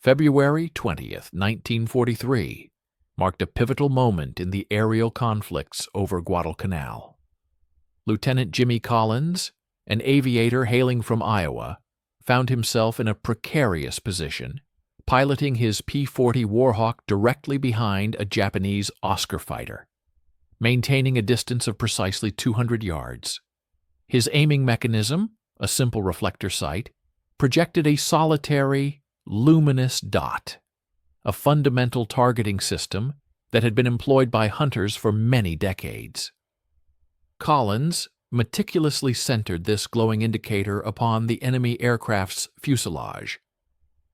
February 20th, 1943, marked a pivotal moment in the aerial conflicts over Guadalcanal. Lieutenant Jimmy Collins, an aviator hailing from Iowa, found himself in a precarious position, piloting his P-40 Warhawk directly behind a Japanese Oscar fighter, maintaining a distance of precisely 200 yards. His aiming mechanism, a simple reflector sight, projected a solitary, luminous dot, a fundamental targeting system that had been employed by hunters for many decades. Collins meticulously centered this glowing indicator upon the enemy aircraft's fuselage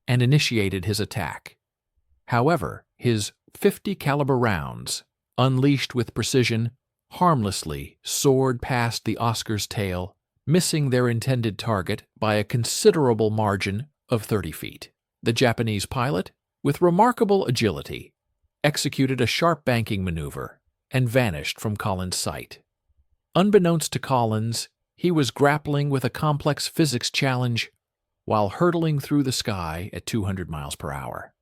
and initiated his attack. However, his .50 caliber rounds, unleashed with precision, harmlessly soared past the Oscar's tail, missing their intended target by a considerable margin of 30 feet. The Japanese pilot, with remarkable agility, executed a sharp banking maneuver and vanished from Collins' sight. Unbeknownst to Collins, he was grappling with a complex physics challenge while hurtling through the sky at 200 miles per hour.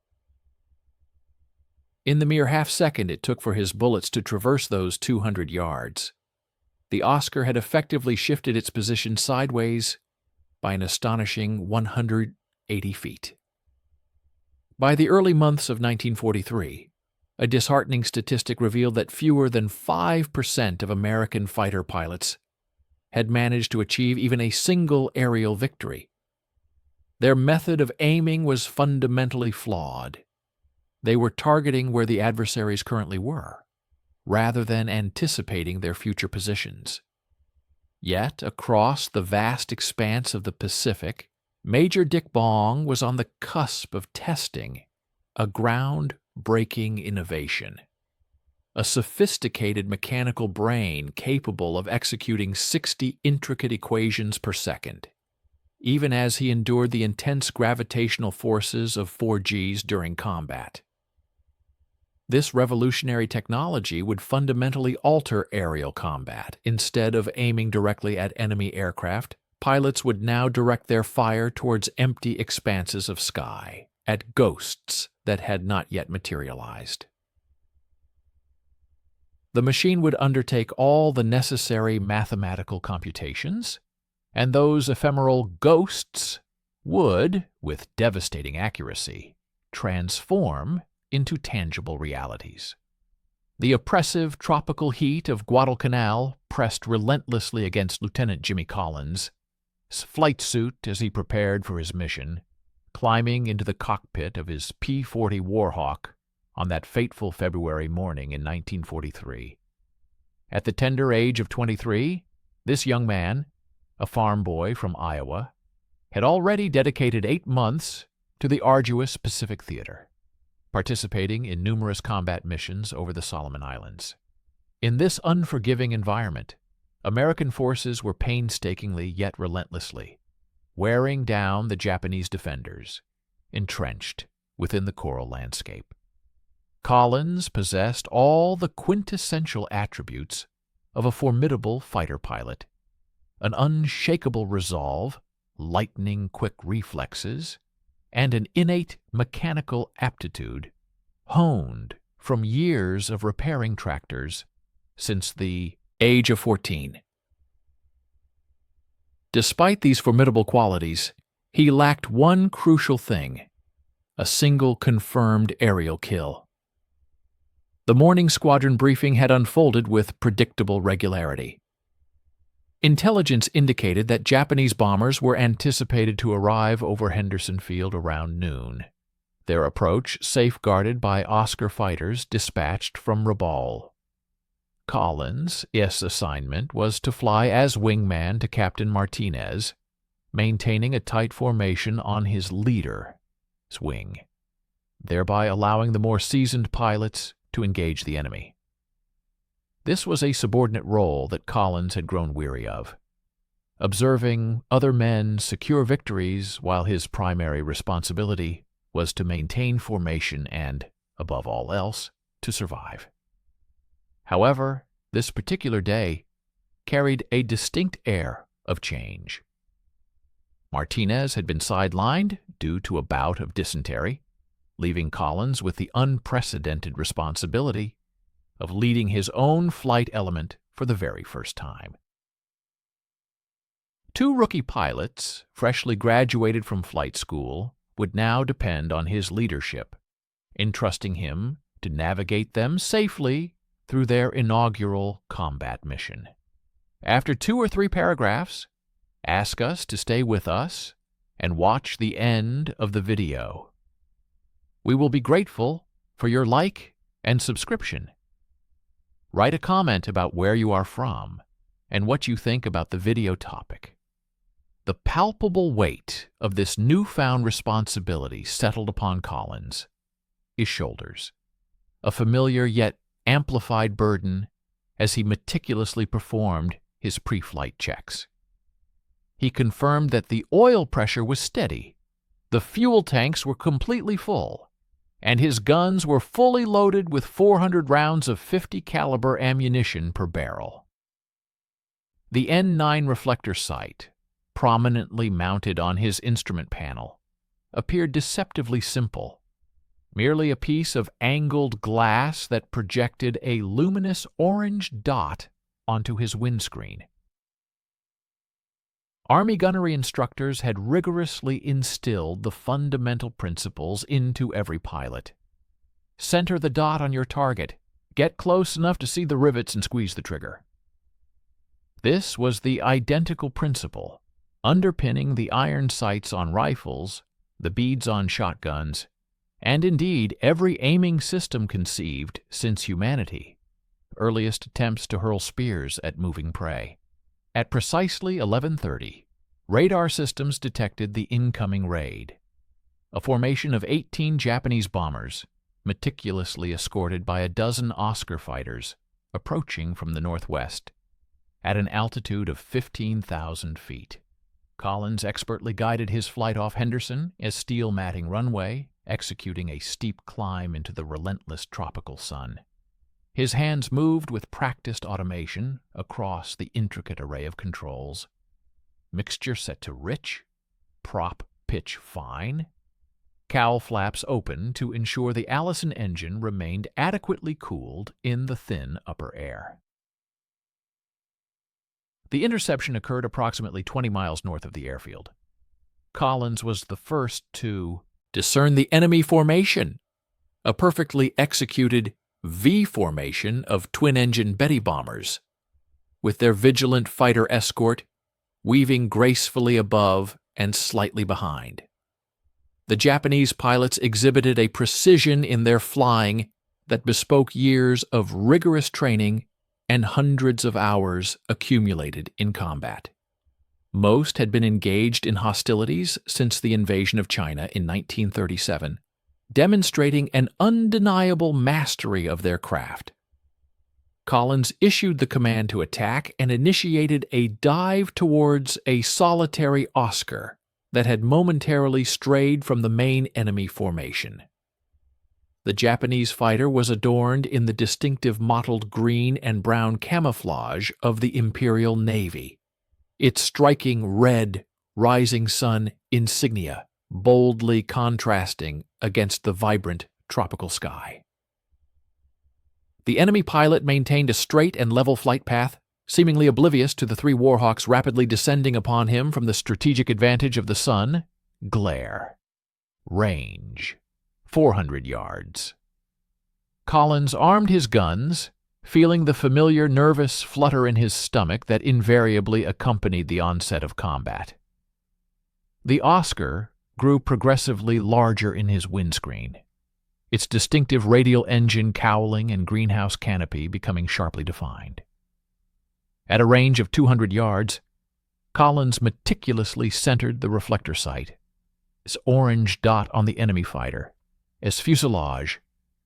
In the mere half-second it took for his bullets to traverse those 200 yards, the Oscar had effectively shifted its position sideways by an astonishing 180 feet. By the early months of 1943, a disheartening statistic revealed that fewer than 5% of American fighter pilots had managed to achieve even a single aerial victory. Their method of aiming was fundamentally flawed. They were targeting where the adversaries currently were, rather than anticipating their future positions. Yet, across the vast expanse of the Pacific, Major Dick Bong was on the cusp of testing a ground-breaking innovation, a sophisticated mechanical brain capable of executing 60 intricate equations per second, even as he endured the intense gravitational forces of 4Gs during combat. This revolutionary technology would fundamentally alter aerial combat. Instead of aiming directly at enemy aircraft, pilots would now direct their fire towards empty expanses of sky, at ghosts that had not yet materialized. The machine would undertake all the necessary mathematical computations, and those ephemeral ghosts would, with devastating accuracy, transform into tangible realities. The oppressive tropical heat of Guadalcanal pressed relentlessly against Lieutenant Jimmy Collins' flight suit as he prepared for his mission, climbing into the cockpit of his P-40 Warhawk on that fateful February morning in 1943. At the tender age of 23, this young man, a farm boy from Iowa, had already dedicated 8 months to the arduous Pacific theater, participating in numerous combat missions over the Solomon Islands. In this unforgiving environment, American forces were painstakingly yet relentlessly wearing down the Japanese defenders, entrenched within the coral landscape. Collins possessed all the quintessential attributes of a formidable fighter pilot: an unshakable resolve, lightning-quick reflexes, and an innate mechanical aptitude honed from years of repairing tractors since the age of 14. Despite these formidable qualities, he lacked one crucial thing: a single confirmed aerial kill. The morning squadron briefing had unfolded with predictable regularity. Intelligence indicated that Japanese bombers were anticipated to arrive over Henderson Field around noon, their approach safeguarded by Oscar fighters dispatched from Rabaul. Collins' assignment was to fly as wingman to Captain Martinez, maintaining a tight formation on his leader's wing, thereby allowing the more seasoned pilots to engage the enemy. This was a subordinate role that Collins had grown weary of, observing other men secure victories while his primary responsibility was to maintain formation and, above all else, to survive. However, this particular day carried a distinct air of change. Martinez had been sidelined due to a bout of dysentery, leaving Collins with the unprecedented responsibility of leading his own flight element for the very first time. Two rookie pilots, freshly graduated from flight school, would now depend on his leadership, entrusting him to navigate them safely through their inaugural combat mission. After 2 or 3 paragraphs, ask us to stay with us and watch the end of the video. We will be grateful for your like and subscription. Write a comment about where you are from and what you think about the video topic. The palpable weight of this newfound responsibility settled upon Collins' shoulders, a familiar yet amplified burden as he meticulously performed his pre-flight checks. He confirmed that the oil pressure was steady, the fuel tanks were completely full, and his guns were fully loaded with 400 rounds of .50 caliber ammunition per barrel. The N9 reflector sight, prominently mounted on his instrument panel, appeared deceptively simple, merely a piece of angled glass that projected a luminous orange dot onto his windscreen. Army gunnery instructors had rigorously instilled the fundamental principles into every pilot. Center the dot on your target, get close enough to see the rivets and squeeze the trigger. This was the identical principle underpinning the iron sights on rifles, the beads on shotguns, and indeed every aiming system conceived since humanity, earliest attempts to hurl spears at moving prey. At precisely 11:30, radar systems detected the incoming raid, a formation of 18 Japanese bombers, meticulously escorted by a dozen Oscar fighters, approaching from the northwest at an altitude of 15,000 feet. Collins expertly guided his flight off Henderson, a steel matting runway, executing a steep climb into the relentless tropical sun. His hands moved with practiced automation across the intricate array of controls. Mixture set to rich, prop pitch fine, cowl flaps open to ensure the Allison engine remained adequately cooled in the thin upper air. The interception occurred approximately 20 miles north of the airfield. Collins was the first to discern the enemy formation, a perfectly executed V formation of twin-engine Betty bombers, with their vigilant fighter escort weaving gracefully above and slightly behind. The Japanese pilots exhibited a precision in their flying that bespoke years of rigorous training and hundreds of hours accumulated in combat. Most had been engaged in hostilities since the invasion of China in 1937, demonstrating an undeniable mastery of their craft. Collins issued the command to attack and initiated a dive towards a solitary Oscar that had momentarily strayed from the main enemy formation. The Japanese fighter was adorned in the distinctive mottled green and brown camouflage of the Imperial Navy, its striking red rising sun insignia boldly contrasting against the vibrant tropical sky. The enemy pilot maintained a straight and level flight path, seemingly oblivious to the 3 Warhawks rapidly descending upon him from the strategic advantage of the sun. Glare. Range. 400 yards. Collins armed his guns, feeling the familiar nervous flutter in his stomach that invariably accompanied the onset of combat. The Oscar grew progressively larger in his windscreen, its distinctive radial engine cowling and greenhouse canopy becoming sharply defined. At a range of 200 yards, Collins meticulously centered the reflector sight, its orange dot on the enemy fighter, as fuselage,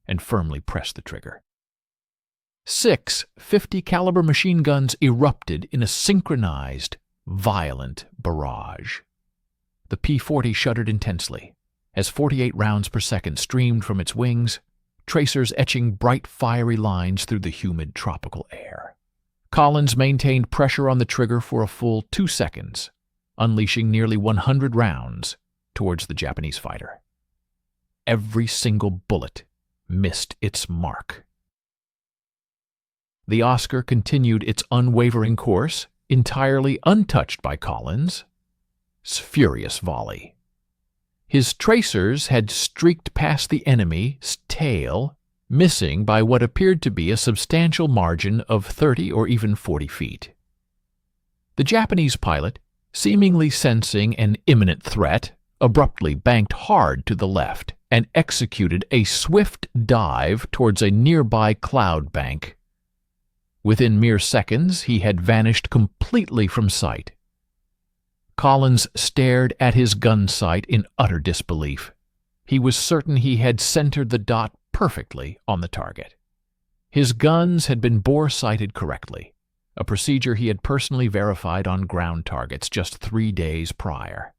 and firmly pressed the trigger. 6 .50 caliber machine guns erupted in a synchronized, violent barrage. The P-40 shuddered intensely as 48 rounds per second streamed from its wings, tracers etching bright fiery lines through the humid tropical air. Collins maintained pressure on the trigger for a full 2 seconds, unleashing nearly 100 rounds towards the Japanese fighter. Every single bullet missed its mark. The Oscar continued its unwavering course, entirely untouched by Collins' furious volley. His tracers had streaked past the enemy's tail, missing by what appeared to be a substantial margin of 30 or even 40 feet. The Japanese pilot, seemingly sensing an imminent threat, abruptly banked hard to the left and executed a swift dive towards a nearby cloud bank. Within mere seconds, he had vanished completely from sight. Collins stared at his gun sight in utter disbelief. He was certain he had centered the dot perfectly on the target. His guns had been bore-sighted correctly, a procedure he had personally verified on ground targets just 3 days prior.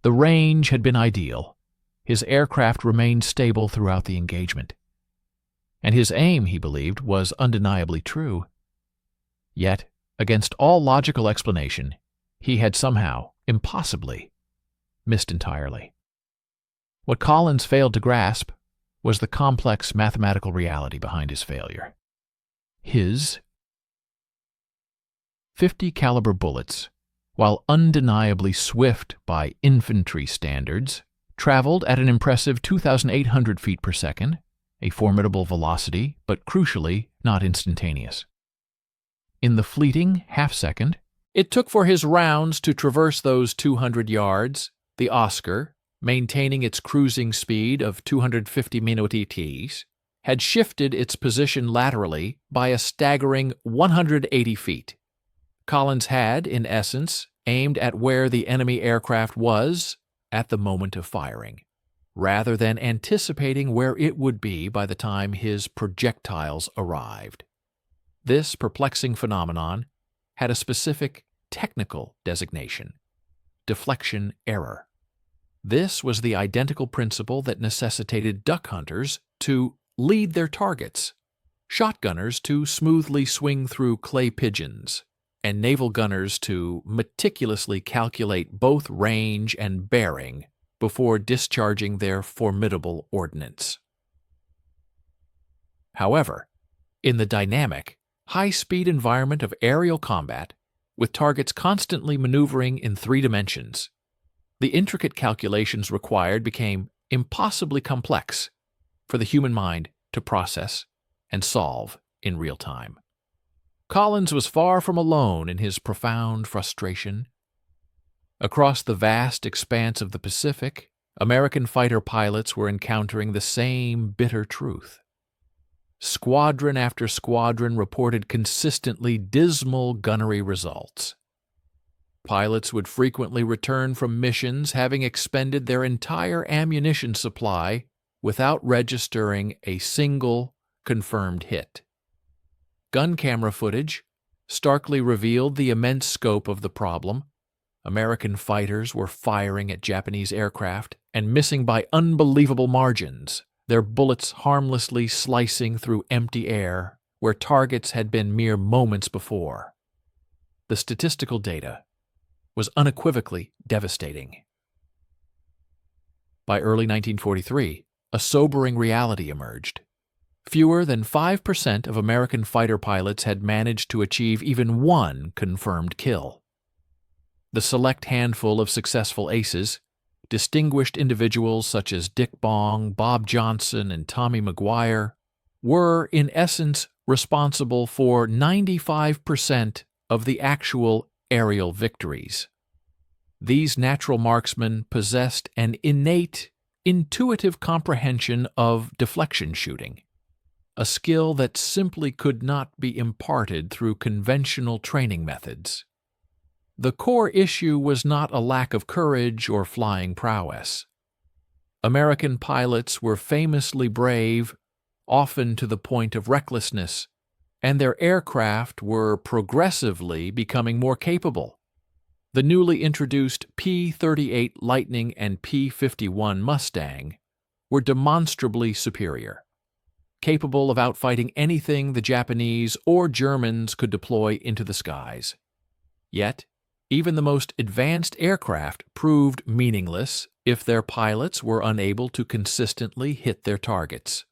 The range had been ideal. His aircraft remained stable throughout the engagement. And his aim, he believed, was undeniably true. Yet, against all logical explanation, he had somehow, impossibly, missed entirely. What Collins failed to grasp was the complex mathematical reality behind his failure. His .50 caliber bullets, while undeniably swift by infantry standards, traveled at an impressive 2,800 feet per second, a formidable velocity, but crucially not instantaneous. In the fleeting half-second it took for his rounds to traverse those 200 yards, the Oscar, maintaining its cruising speed of 250 minutes, had shifted its position laterally by a staggering 180 feet. Collins had, in essence, aimed at where the enemy aircraft was at the moment of firing, rather than anticipating where it would be by the time his projectiles arrived. This perplexing phenomenon had a specific technical designation: deflection error. This was the identical principle that necessitated duck hunters to lead their targets, shotgunners to smoothly swing through clay pigeons, and naval gunners to meticulously calculate both range and bearing before discharging their formidable ordnance. However, in the dynamic, high-speed environment of aerial combat, with targets constantly maneuvering in 3 dimensions, the intricate calculations required became impossibly complex for the human mind to process and solve in real time. Collins was far from alone in his profound frustration. Across the vast expanse of the Pacific, American fighter pilots were encountering the same bitter truth. Squadron after squadron reported consistently dismal gunnery results. Pilots would frequently return from missions having expended their entire ammunition supply without registering a single confirmed hit. Gun camera footage starkly revealed the immense scope of the problem. American fighters were firing at Japanese aircraft and missing by unbelievable margins, their bullets harmlessly slicing through empty air where targets had been mere moments before. The statistical data was unequivocally devastating. By early 1943, a sobering reality emerged. Fewer than 5% of American fighter pilots had managed to achieve even one confirmed kill. The select handful of successful aces, distinguished individuals such as Dick Bong, Bob Johnson, and Tommy McGuire, were, in essence, responsible for 95% of the actual aerial victories. These natural marksmen possessed an innate, intuitive comprehension of deflection shooting, a skill that simply could not be imparted through conventional training methods. The core issue was not a lack of courage or flying prowess. American pilots were famously brave, often to the point of recklessness, and their aircraft were progressively becoming more capable. The newly introduced P-38 Lightning and P-51 Mustang were demonstrably superior, capable of outfighting anything the Japanese or Germans could deploy into the skies. Yet, even the most advanced aircraft proved meaningless if their pilots were unable to consistently hit their targets.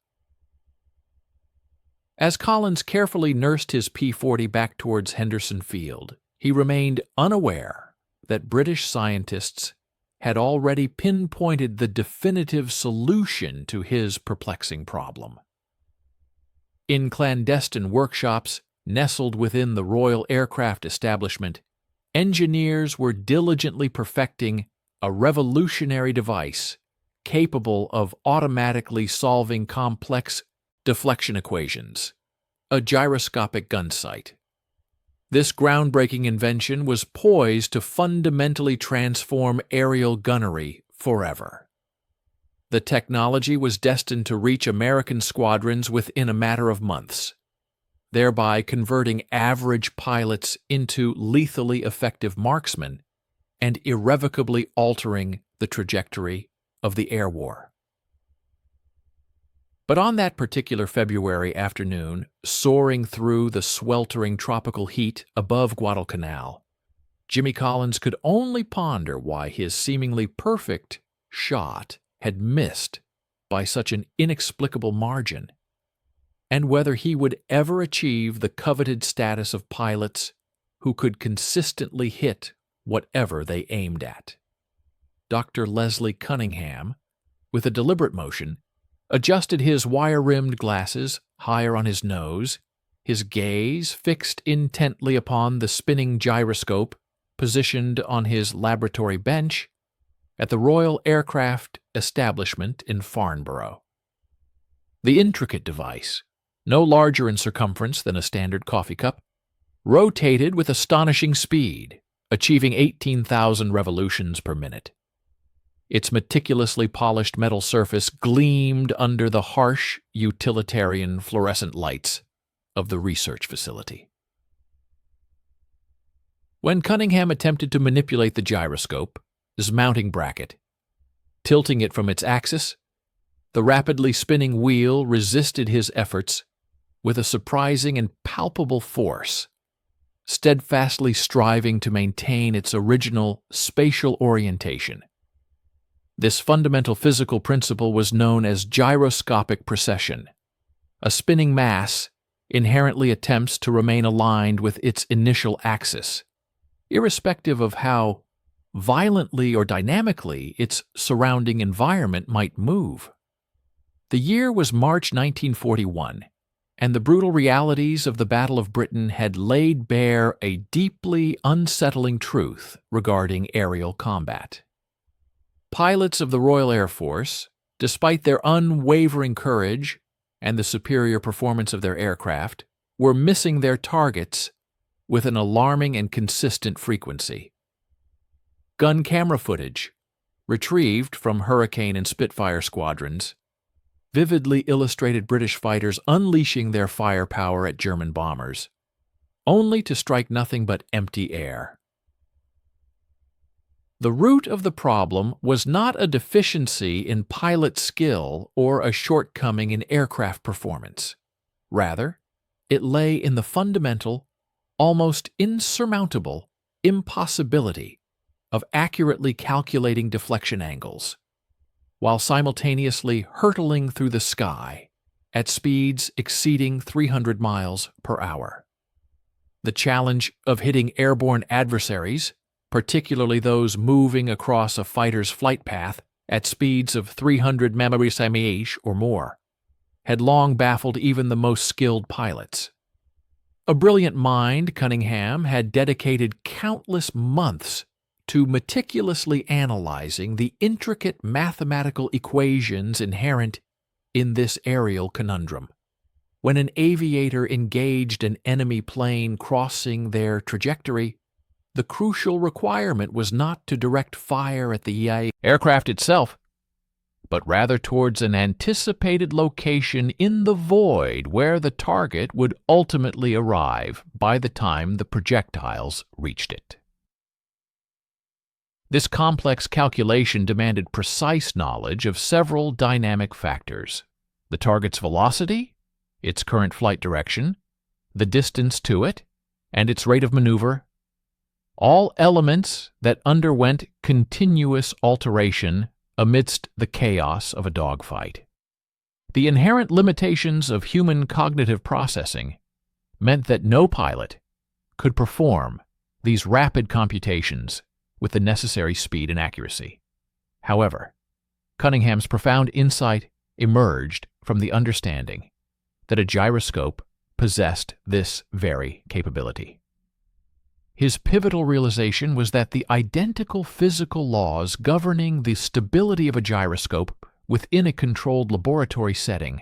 As Collins carefully nursed his P-40 back towards Henderson Field, he remained unaware that British scientists had already pinpointed the definitive solution to his perplexing problem. In clandestine workshops nestled within the Royal Aircraft establishment, engineers were diligently perfecting a revolutionary device capable of automatically solving complex deflection equations, a gyroscopic gun sight. This groundbreaking invention was poised to fundamentally transform aerial gunnery forever. The technology was destined to reach American squadrons within a matter of months, thereby converting average pilots into lethally effective marksmen and irrevocably altering the trajectory of the air war. But on that particular February afternoon, soaring through the sweltering tropical heat above Guadalcanal, Jimmy Collins could only ponder why his seemingly perfect shot had missed by such an inexplicable margin, and whether he would ever achieve the coveted status of pilots who could consistently hit whatever they aimed at. Dr. Leslie Cunningham, with a deliberate motion, adjusted his wire-rimmed glasses higher on his nose, his gaze fixed intently upon the spinning gyroscope positioned on his laboratory bench at the Royal Aircraft establishment in Farnborough. The intricate device, no larger in circumference than a standard coffee cup, rotated with astonishing speed, achieving 18,000 revolutions per minute. Its meticulously polished metal surface gleamed under the harsh, utilitarian fluorescent lights of the research facility. When Cunningham attempted to manipulate the gyroscope, his mounting bracket, tilting it from its axis, the rapidly spinning wheel resisted his efforts with a surprising and palpable force, steadfastly striving to maintain its original spatial orientation. This fundamental physical principle was known as gyroscopic precession. A spinning mass inherently attempts to remain aligned with its initial axis, irrespective of how violently or dynamically its surrounding environment might move. The year was March 1941, and the brutal realities of the Battle of Britain had laid bare a deeply unsettling truth regarding aerial combat. Pilots of the Royal Air Force, despite their unwavering courage and the superior performance of their aircraft, were missing their targets with an alarming and consistent frequency. Gun camera footage, retrieved from Hurricane and Spitfire squadrons, vividly illustrated British fighters unleashing their firepower at German bombers, only to strike nothing but empty air. The root of the problem was not a deficiency in pilot skill or a shortcoming in aircraft performance. Rather, it lay in the fundamental, almost insurmountable impossibility of accurately calculating deflection angles, while simultaneously hurtling through the sky at speeds exceeding 300 miles per hour. The challenge of hitting airborne adversaries, particularly those moving across a fighter's flight path at speeds of 300 mph or more, had long baffled even the most skilled pilots. A brilliant mind, Cunningham had dedicated countless months to meticulously analyzing the intricate mathematical equations inherent in this aerial conundrum. When an aviator engaged an enemy plane crossing their trajectory, the crucial requirement was not to direct fire at the aircraft itself, but rather towards an anticipated location in the void where the target would ultimately arrive by the time the projectiles reached it. This complex calculation demanded precise knowledge of several dynamic factors: the target's velocity, its current flight direction, the distance to it, and its rate of maneuver, all elements that underwent continuous alteration amidst the chaos of a dogfight. The inherent limitations of human cognitive processing meant that no pilot could perform these rapid computations with the necessary speed and accuracy. However, Cunningham's profound insight emerged from the understanding that a gyroscope possessed this very capability. His pivotal realization was that the identical physical laws governing the stability of a gyroscope within a controlled laboratory setting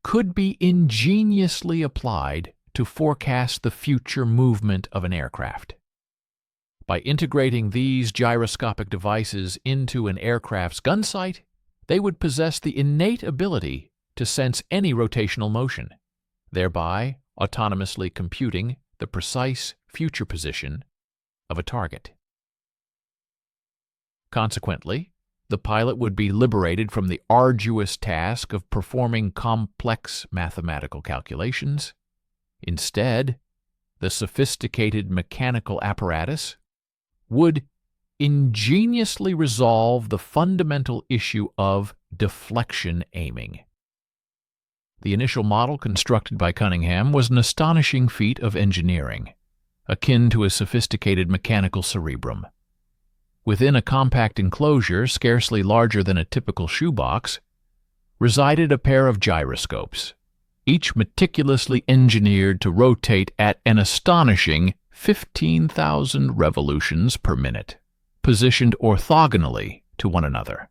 could be ingeniously applied to forecast the future movement of an aircraft. By integrating these gyroscopic devices into an aircraft's gun sight, they would possess the innate ability to sense any rotational motion, thereby autonomously computing the precise future position of a target. Consequently, the pilot would be liberated from the arduous task of performing complex mathematical calculations. Instead, the sophisticated mechanical apparatus would ingeniously resolve the fundamental issue of deflection aiming. The initial model constructed by Cunningham was an astonishing feat of engineering, akin to a sophisticated mechanical cerebrum. Within a compact enclosure scarcely larger than a typical shoebox resided a pair of gyroscopes, each meticulously engineered to rotate at an astonishing 15,000 revolutions per minute, positioned orthogonally to one another.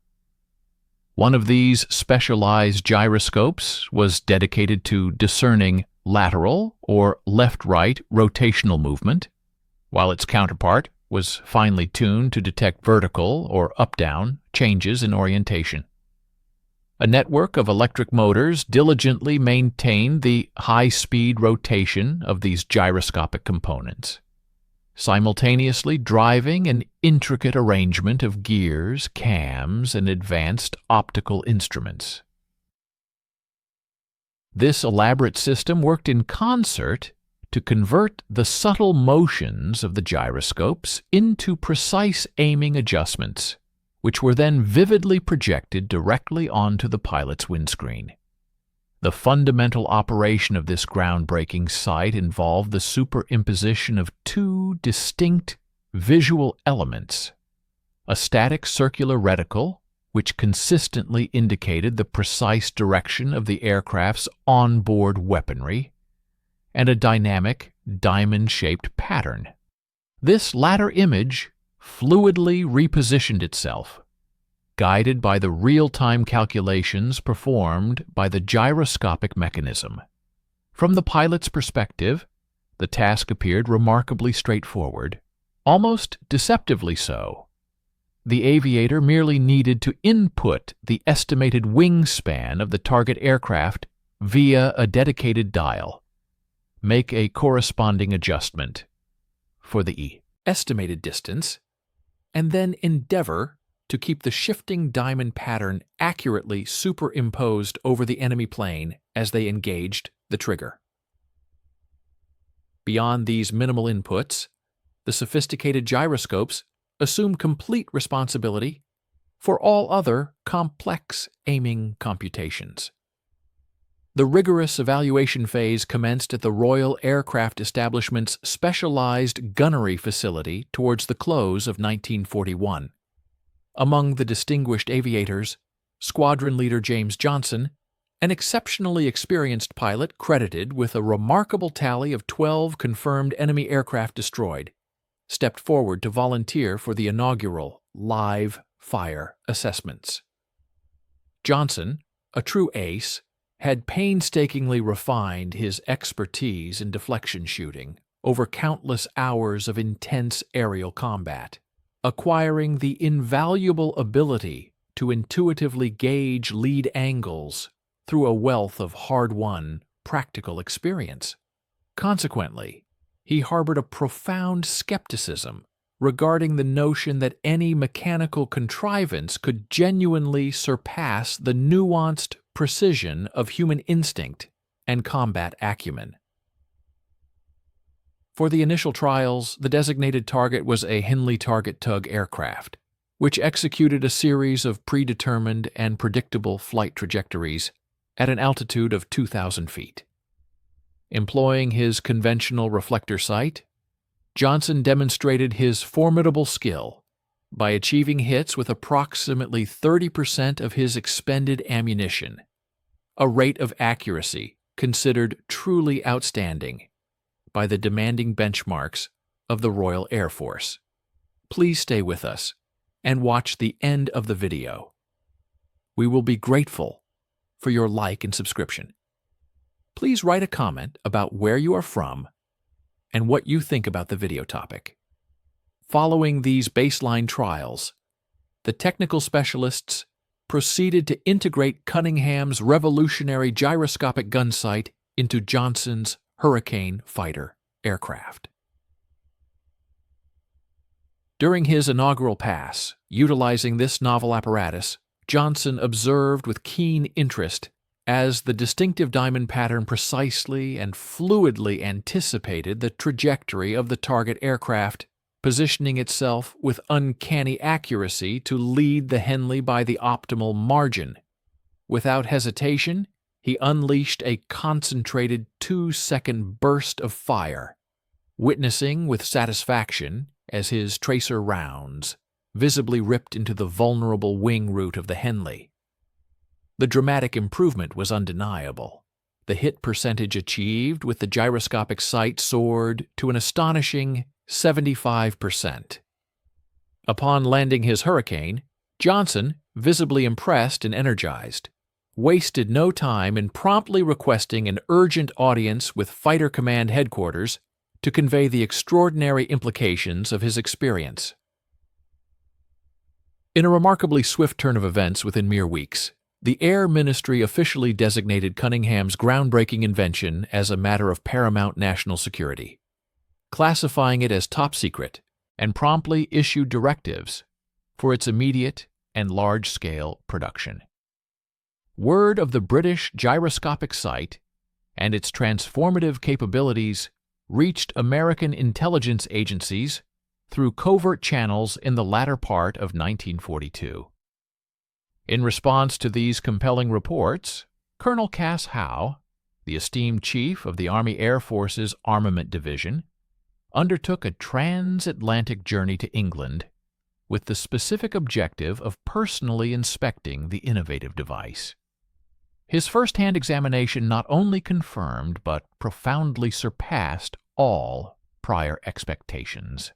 One of these specialized gyroscopes was dedicated to discerning lateral or left-right rotational movement, while its counterpart was finely tuned to detect vertical or up-down changes in orientation. A network of electric motors diligently maintained the high-speed rotation of these gyroscopic components, simultaneously driving an intricate arrangement of gears, cams, and advanced optical instruments. This elaborate system worked in concert to convert the subtle motions of the gyroscopes into precise aiming adjustments, which were then vividly projected directly onto the pilot's windscreen. The fundamental operation of this groundbreaking sight involved the superimposition of two distinct visual elements: a static circular reticle, which consistently indicated the precise direction of the aircraft's onboard weaponry, and a dynamic, diamond-shaped pattern. This latter image fluidly repositioned itself, guided by the real-time calculations performed by the gyroscopic mechanism. From the pilot's perspective, the task appeared remarkably straightforward, almost deceptively so. The aviator merely needed to input the estimated wingspan of the target aircraft via a dedicated dial, make a corresponding adjustment for the estimated distance, and then endeavor to keep the shifting diamond pattern accurately superimposed over the enemy plane as they engaged the trigger. Beyond these minimal inputs, the sophisticated gyroscopes assume complete responsibility for all other complex aiming computations. The rigorous evaluation phase commenced at the Royal Aircraft Establishment's specialized gunnery facility towards the close of 1941. Among the distinguished aviators, Squadron Leader James Johnson, an exceptionally experienced pilot credited with a remarkable tally of 12 confirmed enemy aircraft destroyed, stepped forward to volunteer for the inaugural live fire assessments. Johnson, a true ace, had painstakingly refined his expertise in deflection shooting over countless hours of intense aerial combat, acquiring the invaluable ability to intuitively gauge lead angles through a wealth of hard-won, practical experience. Consequently, he harbored a profound skepticism regarding the notion that any mechanical contrivance could genuinely surpass the nuanced precision of human instinct and combat acumen. For the initial trials, the designated target was a Henley target tug aircraft, which executed a series of predetermined and predictable flight trajectories at an altitude of 2,000 feet. Employing his conventional reflector sight, Johnson demonstrated his formidable skill by achieving hits with approximately 30% of his expended ammunition, a rate of accuracy considered truly outstanding by the demanding benchmarks of the Royal Air Force. Please stay with us and watch the end of the video. We will be grateful for your like and subscription. Please write a comment about where you are from and what you think about the video topic. Following these baseline trials, the technical specialists proceeded to integrate Cunningham's revolutionary gyroscopic gun sight into Johnson's Hurricane fighter aircraft. During his inaugural pass, utilizing this novel apparatus, Johnson observed with keen interest as the distinctive diamond pattern precisely and fluidly anticipated the trajectory of the target aircraft, positioning itself with uncanny accuracy to lead the Henley by the optimal margin. Without hesitation, he unleashed a concentrated 2-second burst of fire, witnessing with satisfaction as his tracer rounds visibly ripped into the vulnerable wing root of the Henley. The dramatic improvement was undeniable. The hit percentage achieved with the gyroscopic sight soared to an astonishing 75%. Upon landing his Hurricane, Johnson, visibly impressed and energized, wasted no time in promptly requesting an urgent audience with Fighter Command Headquarters to convey the extraordinary implications of his experience. In a remarkably swift turn of events within mere weeks, the Air Ministry officially designated Cunningham's groundbreaking invention as a matter of paramount national security, classifying it as top secret, and promptly issued directives for its immediate and large-scale production. Word of the British gyroscopic sight and its transformative capabilities reached American intelligence agencies through covert channels in the latter part of 1942. In response to these compelling reports, Colonel Cass Howe, the esteemed chief of the Army Air Force's Armament Division, undertook a transatlantic journey to England with the specific objective of personally inspecting the innovative device. His first-hand examination not only confirmed but profoundly surpassed all prior expectations.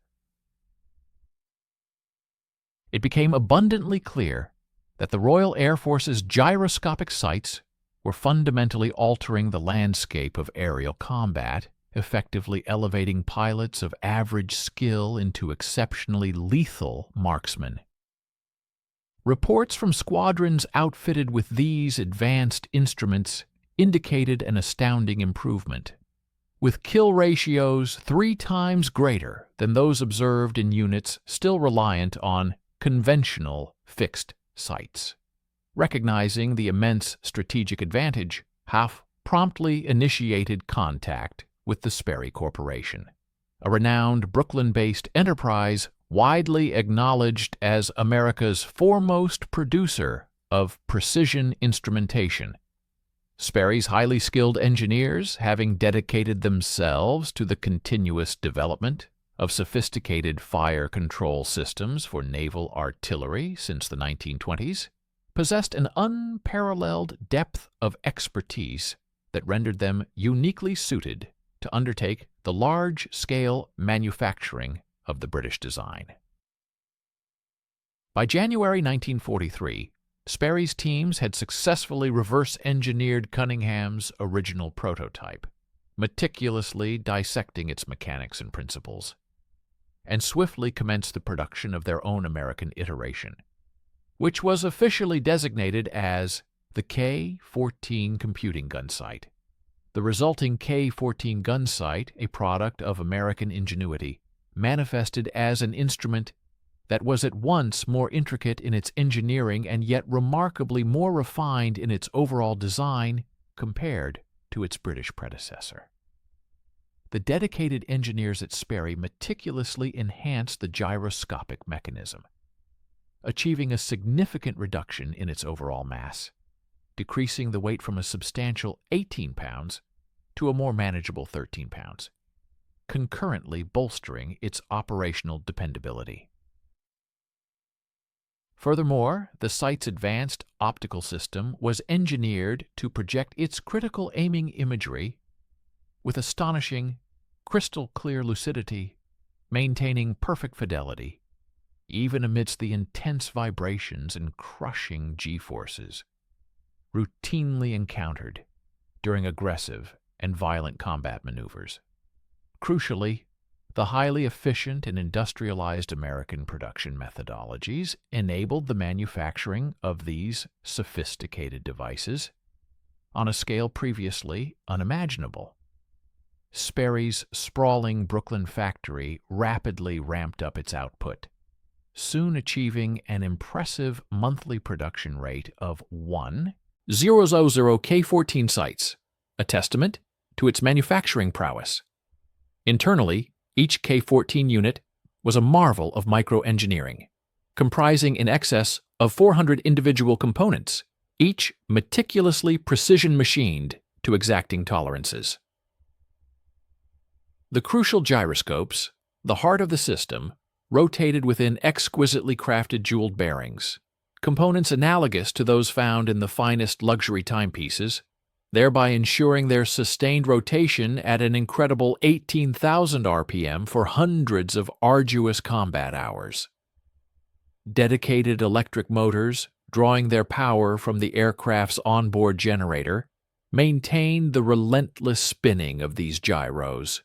It became abundantly clear that the Royal Air Force's gyroscopic sights were fundamentally altering the landscape of aerial combat, effectively elevating pilots of average skill into exceptionally lethal marksmen. Reports from squadrons outfitted with these advanced instruments indicated an astounding improvement, with kill ratios 3 times greater than those observed in units still reliant on conventional fixed sights. Recognizing the immense strategic advantage, Howe promptly initiated contact with the Sperry Corporation, a renowned Brooklyn-based enterprise widely acknowledged as America's foremost producer of precision instrumentation. Sperry's highly skilled engineers, having dedicated themselves to the continuous development of sophisticated fire control systems for naval artillery since the 1920s, possessed an unparalleled depth of expertise that rendered them uniquely suited to undertake the large-scale manufacturing of the British design. By January 1943, Sperry's teams had successfully reverse-engineered Cunningham's original prototype, meticulously dissecting its mechanics and principles, and swiftly commenced the production of their own American iteration, which was officially designated as the K-14 computing gun sight. The resulting K-14 gun sight, a product of American ingenuity, manifested as an instrument that was at once more intricate in its engineering and yet remarkably more refined in its overall design compared to its British predecessor. The dedicated engineers at Sperry meticulously enhanced the gyroscopic mechanism, achieving a significant reduction in its overall mass, decreasing the weight from a substantial 18 pounds to a more manageable 13 pounds, concurrently bolstering its operational dependability. Furthermore, the sight's advanced optical system was engineered to project its critical aiming imagery with astonishing, crystal-clear lucidity, maintaining perfect fidelity, even amidst the intense vibrations and crushing G-forces routinely encountered during aggressive and violent combat maneuvers. Crucially, the highly efficient and industrialized American production methodologies enabled the manufacturing of these sophisticated devices on a scale previously unimaginable. Sperry's sprawling Brooklyn factory rapidly ramped up its output, soon achieving an impressive monthly production rate of 1,000 K-14 sights, a testament to its manufacturing prowess. Internally, each K-14 unit was a marvel of microengineering, comprising in excess of 400 individual components, each meticulously precision-machined to exacting tolerances. The crucial gyroscopes, the heart of the system, rotated within exquisitely crafted jeweled bearings, components analogous to those found in the finest luxury timepieces, thereby ensuring their sustained rotation at an incredible 18,000 RPM for hundreds of arduous combat hours. Dedicated electric motors, drawing their power from the aircraft's onboard generator, maintained the relentless spinning of these gyros,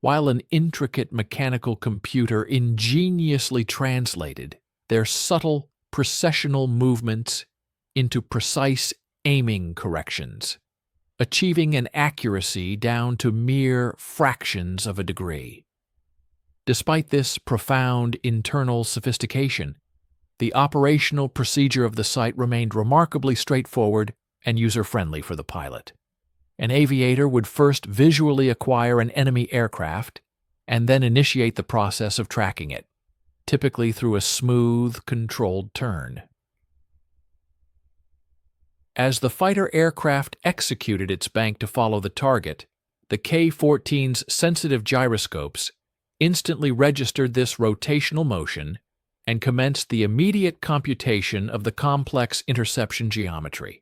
while an intricate mechanical computer ingeniously translated their subtle processional movements into precise aiming corrections, achieving an accuracy down to mere fractions of a degree. Despite this profound internal sophistication, the operational procedure of the sight remained remarkably straightforward and user-friendly for the pilot. An aviator would first visually acquire an enemy aircraft and then initiate the process of tracking it, typically through a smooth, controlled turn. As the fighter aircraft executed its bank to follow the target, the K-14's sensitive gyroscopes instantly registered this rotational motion and commenced the immediate computation of the complex interception geometry.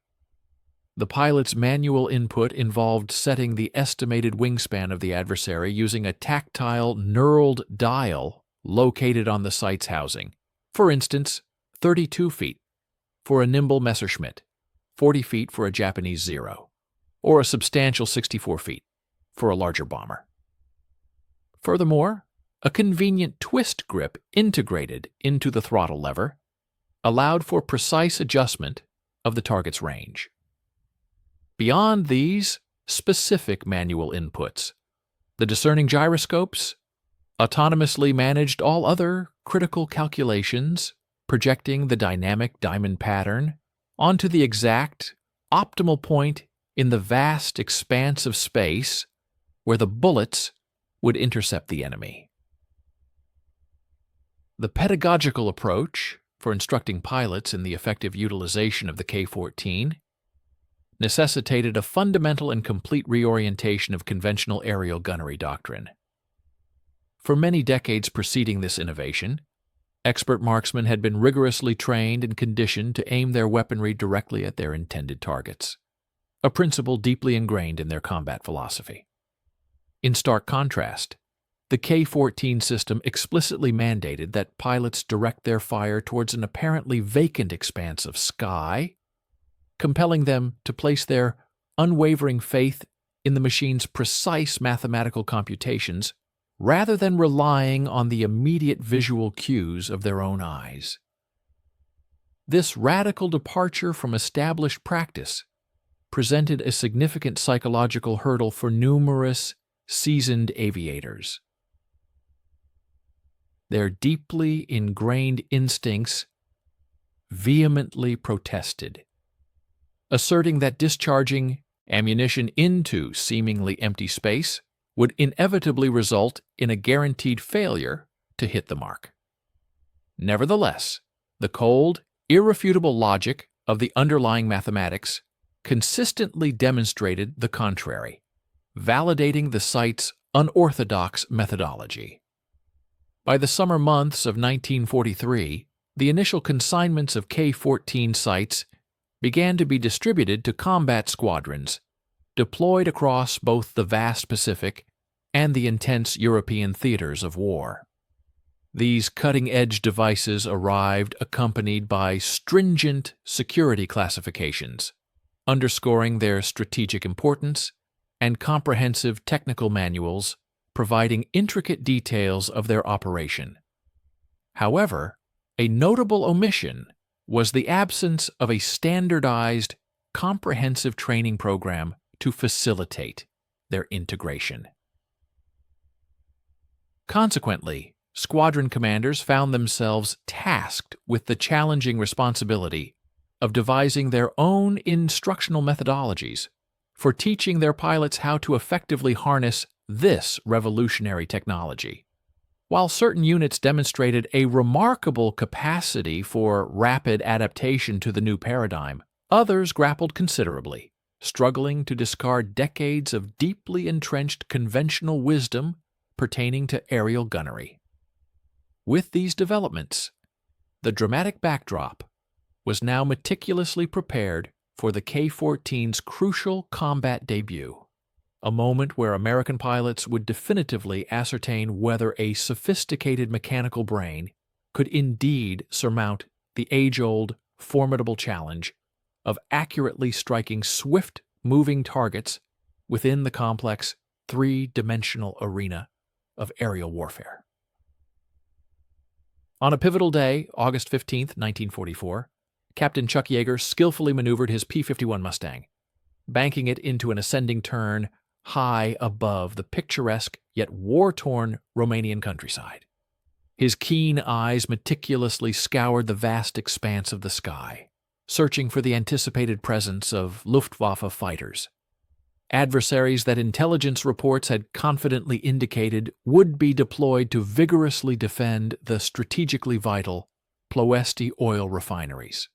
The pilot's manual input involved setting the estimated wingspan of the adversary using a tactile knurled dial located on the sight's housing. For instance, 32 feet for a nimble Messerschmitt, 40 feet for a Japanese Zero, or a substantial 64 feet for a larger bomber. Furthermore, a convenient twist grip integrated into the throttle lever allowed for precise adjustment of the target's range. Beyond these specific manual inputs, the discerning gyroscopes autonomously managed all other critical calculations, projecting the dynamic diamond pattern onto the exact, optimal point in the vast expanse of space where the bullets would intercept the enemy. The pedagogical approach for instructing pilots in the effective utilization of the K-14 necessitated a fundamental and complete reorientation of conventional aerial gunnery doctrine. For many decades preceding this innovation, expert marksmen had been rigorously trained and conditioned to aim their weaponry directly at their intended targets, a principle deeply ingrained in their combat philosophy. In stark contrast, the K-14 system explicitly mandated that pilots direct their fire towards an apparently vacant expanse of sky, compelling them to place their unwavering faith in the machine's precise mathematical computations rather than relying on the immediate visual cues of their own eyes. This radical departure from established practice presented a significant psychological hurdle for numerous seasoned aviators. Their deeply ingrained instincts vehemently protested, asserting that discharging ammunition into seemingly empty space would inevitably result in a guaranteed failure to hit the mark. Nevertheless, The cold, irrefutable logic of the underlying mathematics consistently demonstrated the contrary, validating the site's unorthodox methodology. By the summer months of 1943, the initial consignments of K-14 sites began to be distributed to combat squadrons deployed across both the vast Pacific and the intense European theaters of war. These cutting-edge devices arrived accompanied by stringent security classifications, underscoring their strategic importance, and comprehensive technical manuals providing intricate details of their operation. However, a notable omission was the absence of a standardized, comprehensive training program to facilitate their integration. Consequently, squadron commanders found themselves tasked with the challenging responsibility of devising their own instructional methodologies for teaching their pilots how to effectively harness this revolutionary technology. While certain units demonstrated a remarkable capacity for rapid adaptation to the new paradigm, others grappled considerably, struggling to discard decades of deeply entrenched conventional wisdom pertaining to aerial gunnery. With these developments, the dramatic backdrop was now meticulously prepared for the K-14's crucial combat debut, a moment where American pilots would definitively ascertain whether a sophisticated mechanical brain could indeed surmount the age-old, formidable challenge of accurately striking swift-moving targets within the complex, three-dimensional arena of aerial warfare. On a pivotal day, August 15, 1944, Captain Chuck Yeager skillfully maneuvered his P-51 Mustang, banking it into an ascending turn high above the picturesque yet war-torn Romanian countryside. His keen eyes meticulously scoured the vast expanse of the sky, searching for the anticipated presence of Luftwaffe fighters, adversaries that intelligence reports had confidently indicated would be deployed to vigorously defend the strategically vital Ploesti oil refineries.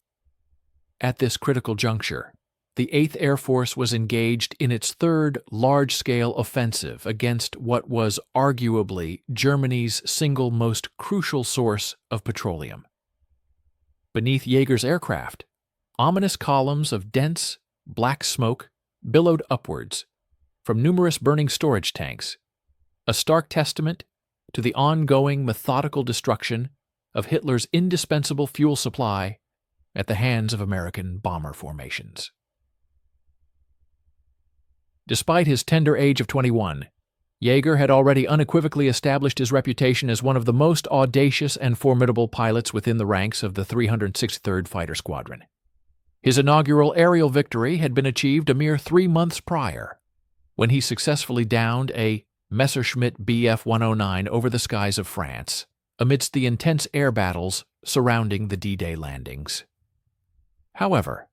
At this critical juncture, the 8th Air Force was engaged in its third large-scale offensive against what was arguably Germany's single most crucial source of petroleum. Beneath Yeager's aircraft, ominous columns of dense, black smoke billowed upwards from numerous burning storage tanks, a stark testament to the ongoing methodical destruction of Hitler's indispensable fuel supply at the hands of American bomber formations. Despite his tender age of 21, Yeager had already unequivocally established his reputation as one of the most audacious and formidable pilots within the ranks of the 363rd Fighter Squadron. His inaugural aerial victory had been achieved a mere 3 months prior, when he successfully downed a Messerschmitt Bf-109 over the skies of France, amidst the intense air battles surrounding the D-Day landings. However,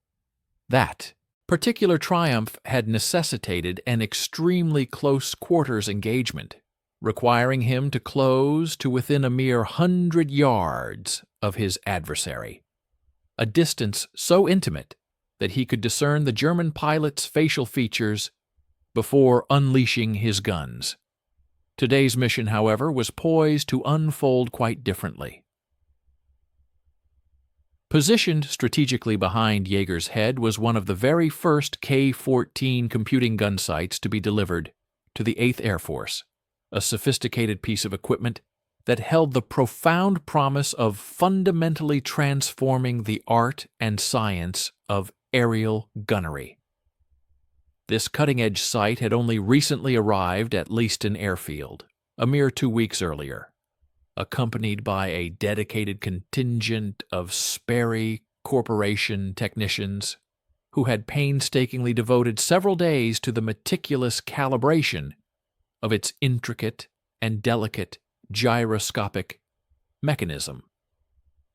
that particular triumph had necessitated an extremely close quarters engagement, requiring him to close to within a mere 100 yards of his adversary, a distance so intimate that he could discern the German pilot's facial features before unleashing his guns. Today's mission, however, was poised to unfold quite differently. Positioned strategically behind Yeager's head was one of the very first K-14 computing gun sights to be delivered to the 8th Air Force, a sophisticated piece of equipment that held the profound promise of fundamentally transforming the art and science of aerial gunnery. This cutting-edge sight had only recently arrived at Leiston Airfield, a mere 2 weeks earlier, accompanied by a dedicated contingent of Sperry Corporation technicians who had painstakingly devoted several days to the meticulous calibration of its intricate and delicate gyroscopic mechanism.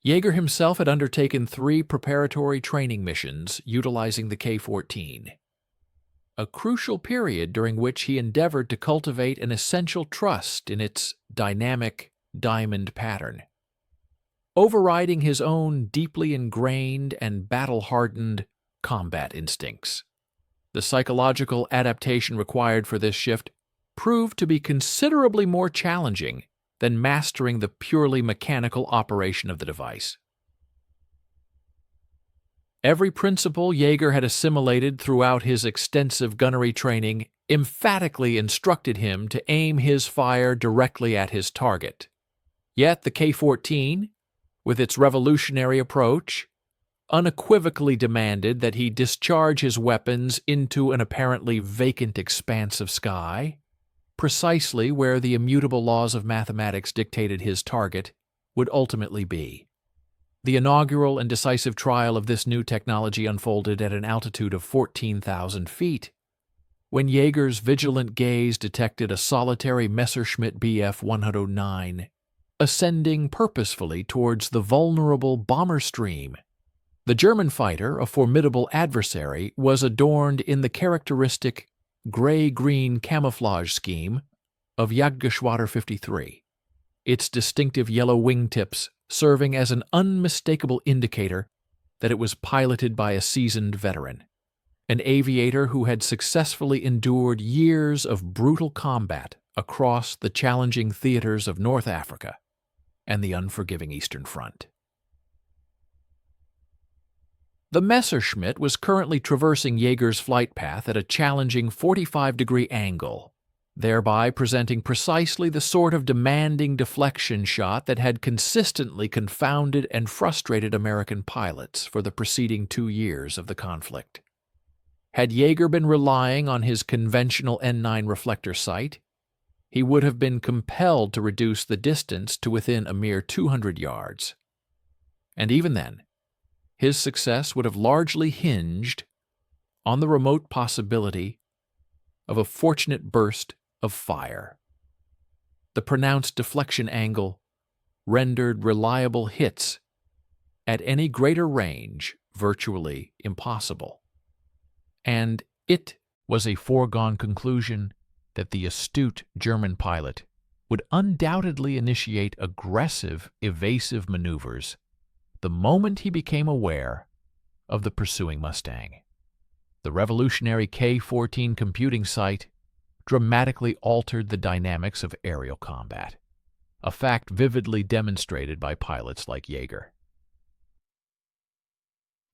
Yeager himself had undertaken 3 preparatory training missions utilizing the K-14, a crucial period during which he endeavored to cultivate an essential trust in its dynamic diamond pattern. overriding his own deeply ingrained and battle-hardened combat instincts. The psychological adaptation required for this shift proved to be considerably more challenging than mastering the purely mechanical operation of the device. Every principle Yeager had assimilated throughout his extensive gunnery training emphatically instructed him to aim his fire directly at his target. Yet the K-14, with its revolutionary approach, unequivocally demanded that he discharge his weapons into an apparently vacant expanse of sky, precisely where the immutable laws of mathematics dictated his target would ultimately be. The inaugural and decisive trial of this new technology unfolded at an altitude of 14,000 feet, when Yeager's vigilant gaze detected a solitary Messerschmitt Bf 109 ascending purposefully towards the vulnerable bomber stream. The German fighter, a formidable adversary, was adorned in the characteristic gray-green camouflage scheme of Jagdgeschwader 53, its distinctive yellow wingtips serving as an unmistakable indicator that it was piloted by a seasoned veteran, an aviator who had successfully endured years of brutal combat across the challenging theaters of North Africa and the unforgiving Eastern Front. The Messerschmitt was currently traversing Yeager's flight path at a challenging 45-degree angle, thereby presenting precisely the sort of demanding deflection shot that had consistently confounded and frustrated American pilots for the preceding 2 years of the conflict. Had Yeager been relying on his conventional N9 reflector sight, he would have been compelled to reduce the distance to within a mere 200 yards. And even then, his success would have largely hinged on the remote possibility of a fortunate burst of fire. The pronounced deflection angle rendered reliable hits at any greater range virtually impossible, and it was a foregone conclusion that the astute German pilot would undoubtedly initiate aggressive, evasive maneuvers the moment he became aware of the pursuing Mustang. The revolutionary K-14 computing sight dramatically altered the dynamics of aerial combat, a fact vividly demonstrated by pilots like Yeager.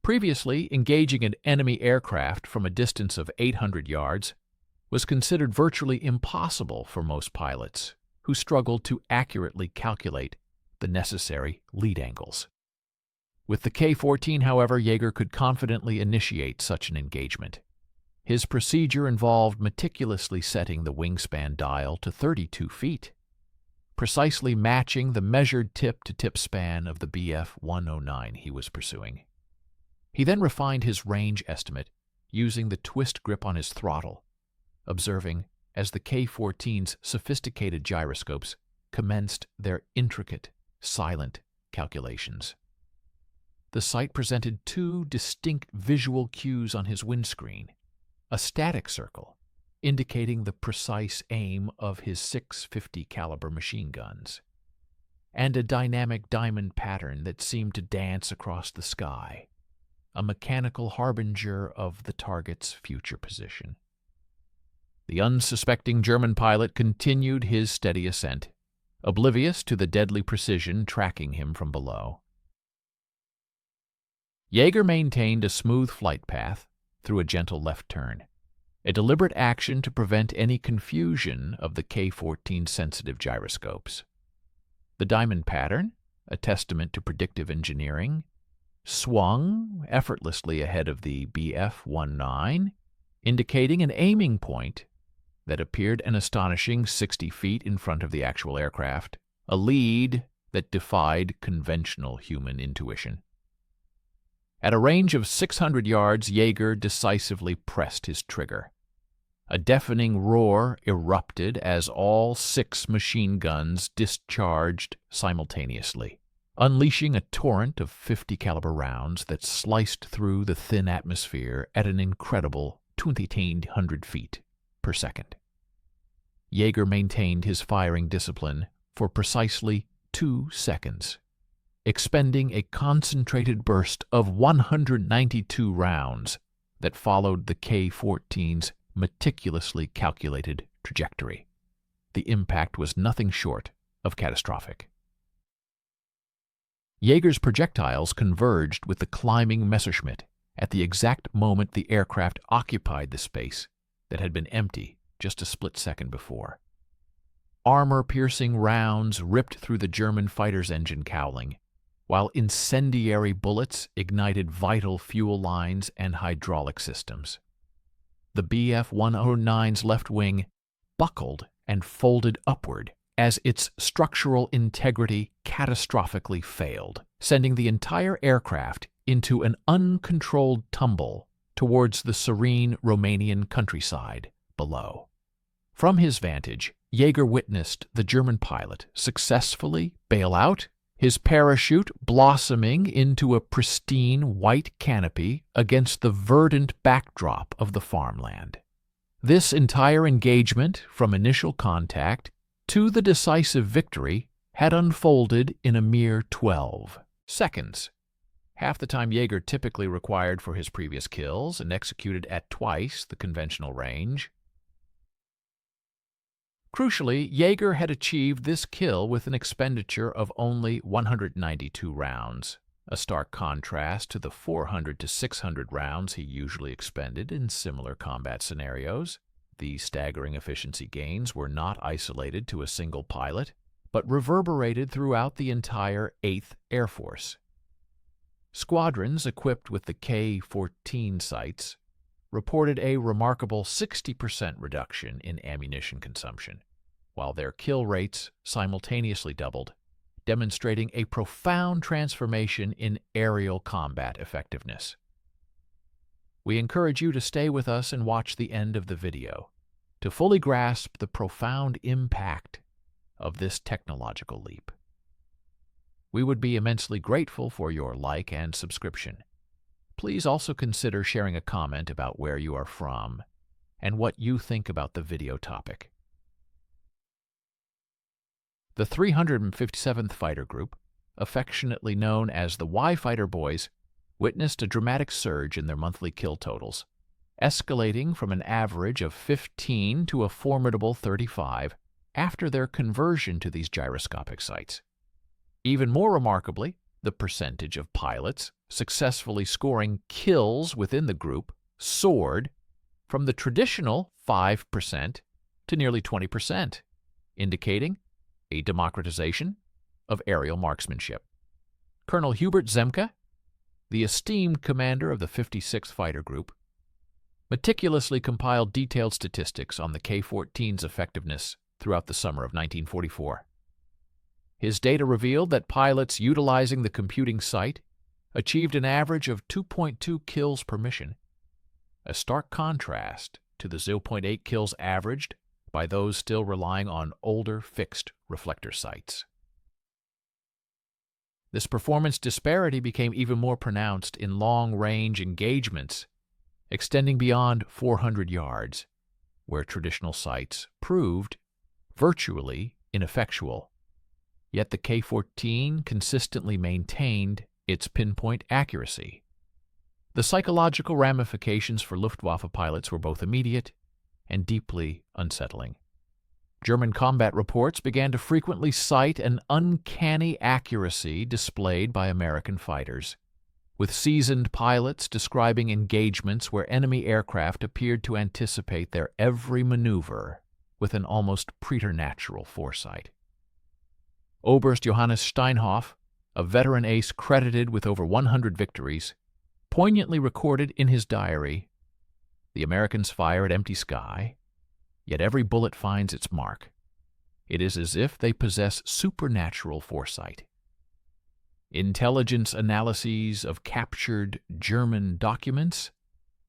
Previously, engaging an enemy aircraft from a distance of 800 yards was considered virtually impossible for most pilots, who struggled to accurately calculate the necessary lead angles. With the K-14, however, Yeager could confidently initiate such an engagement. His procedure involved meticulously setting the wingspan dial to 32 feet, precisely matching the measured tip-to-tip span of the Bf 109 he was pursuing. He then refined his range estimate using the twist grip on his throttle, observing as the K-14's sophisticated gyroscopes commenced their intricate, silent calculations. The sight presented 2 distinct visual cues on his windscreen: a static circle indicating the precise aim of his 650 caliber machine guns, and a dynamic diamond pattern that seemed to dance across the sky, a mechanical harbinger of the target's future position. The unsuspecting German pilot continued his steady ascent, oblivious to the deadly precision tracking him from below. Yeager maintained a smooth flight path through a gentle left turn, a deliberate action to prevent any confusion of the K-14's sensitive gyroscopes. The diamond pattern, a testament to predictive engineering, swung effortlessly ahead of the Bf-19, indicating an aiming point that appeared an astonishing 60 feet in front of the actual aircraft, a lead that defied conventional human intuition. At a range of 600 yards, Yeager decisively pressed his trigger. A deafening roar erupted as all 6 machine guns discharged simultaneously, unleashing a torrent of 50 caliber rounds that sliced through the thin atmosphere at an incredible 2,800 feet per second. Yeager maintained his firing discipline for precisely 2 seconds, expending a concentrated burst of 192 rounds that followed the K-14's meticulously calculated trajectory. The impact was nothing short of catastrophic. Jaeger's projectiles converged with the climbing Messerschmitt at the exact moment the aircraft occupied the space that had been empty just a split second before. Armor-piercing rounds ripped through the German fighter's engine cowling, while incendiary bullets ignited vital fuel lines and hydraulic systems. The Bf-109's left wing buckled and folded upward as its structural integrity catastrophically failed, sending the entire aircraft into an uncontrolled tumble towards the serene Romanian countryside below. From his vantage, Jaeger witnessed the German pilot successfully bail out, his parachute blossoming into a pristine white canopy against the verdant backdrop of the farmland. This entire engagement, from initial contact to the decisive victory, had unfolded in a mere 12 seconds, half the time Jaeger typically required for his previous kills and executed at twice the conventional range. Crucially, Jaeger had achieved this kill with an expenditure of only 192 rounds, a stark contrast to the 400 to 600 rounds he usually expended in similar combat scenarios. These staggering efficiency gains were not isolated to a single pilot, but reverberated throughout the entire 8th Air Force. Squadrons equipped with the K-14 sights reported a remarkable 60% reduction in ammunition consumption, while their kill rates simultaneously doubled, demonstrating a profound transformation in aerial combat effectiveness. We encourage you to stay with us and watch the end of the video to fully grasp the profound impact of this technological leap. We would be immensely grateful for your like and subscription. Please also consider sharing a comment about where you are from and what you think about the video topic. The 357th Fighter Group, affectionately known as the Y Fighter Boys, witnessed a dramatic surge in their monthly kill totals, escalating from an average of 15 to a formidable 35 after their conversion to these gyroscopic sights. Even more remarkably, the percentage of pilots successfully scoring kills within the group soared from the traditional 5% to nearly 20%, indicating a democratization of aerial marksmanship. Colonel Hubert Zemke, the esteemed commander of the 56th Fighter Group, meticulously compiled detailed statistics on the K-14's effectiveness throughout the summer of 1944. His data revealed that pilots utilizing the computing sight achieved an average of 2.2 kills per mission, a stark contrast to the 0.8 kills averaged by those still relying on older fixed reflector sights. This performance disparity became even more pronounced in long-range engagements extending beyond 400 yards, where traditional sights proved virtually ineffectual. Yet the K-14 consistently maintained its pinpoint accuracy. The psychological ramifications for Luftwaffe pilots were both immediate and deeply unsettling. German combat reports began to frequently cite an uncanny accuracy displayed by American fighters, with seasoned pilots describing engagements where enemy aircraft appeared to anticipate their every maneuver with an almost preternatural foresight. Oberst Johannes Steinhoff, a veteran ace credited with over 100 victories, poignantly recorded in his diary, "The Americans fire at empty sky, yet every bullet finds its mark. It is as if they possess supernatural foresight." Intelligence analyses of captured German documents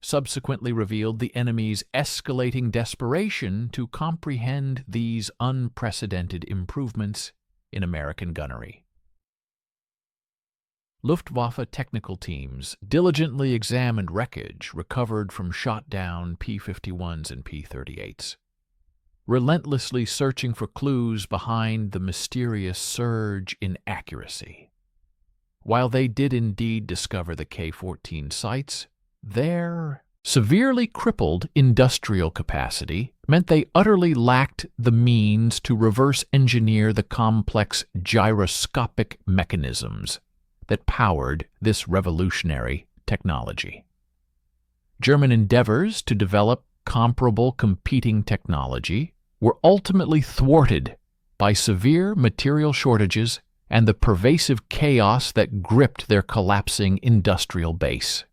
subsequently revealed the enemy's escalating desperation to comprehend these unprecedented improvements in American gunnery. Luftwaffe technical teams diligently examined wreckage recovered from shot-down P-51s and P-38s, relentlessly searching for clues behind the mysterious surge in accuracy. while they did indeed discover the K-14 sites, their severely crippled industrial capacity meant they utterly lacked the means to reverse engineer the complex gyroscopic mechanisms that powered this revolutionary technology. German endeavors to develop comparable competing technology were ultimately thwarted by severe material shortages and the pervasive chaos that gripped their collapsing industrial base.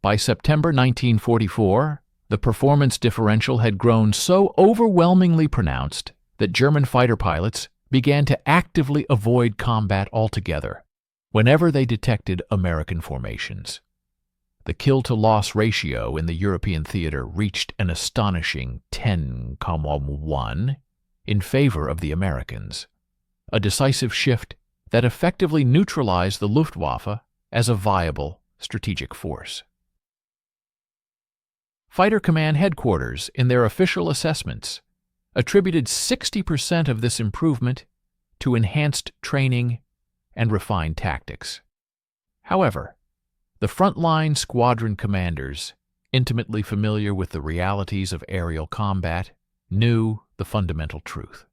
By September 1944, the performance differential had grown so overwhelmingly pronounced that German fighter pilots began to actively avoid combat altogether whenever they detected American formations. The kill-to-loss ratio in the European theater reached an astonishing 10:1 in favor of the Americans, a decisive shift that effectively neutralized the Luftwaffe as a viable strategic force. Fighter Command Headquarters, in their official assessments, attributed 60% of this improvement to enhanced training and refined tactics. However, the frontline squadron commanders, intimately familiar with the realities of aerial combat, knew the fundamental truth.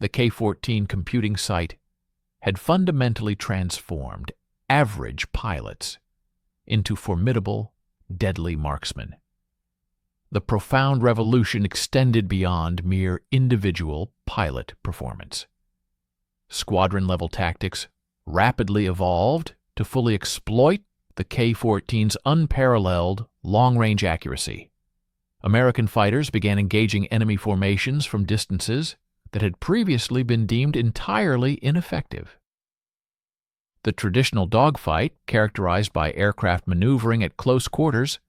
The K-14 computing site had fundamentally transformed average pilots into formidable, deadly marksmen. The profound revolution extended beyond mere individual pilot performance. Squadron-level tactics rapidly evolved to fully exploit the K-14's unparalleled long-range accuracy. American fighters began engaging enemy formations from distances that had previously been deemed entirely ineffective. The traditional dogfight, characterized by aircraft maneuvering at close quarters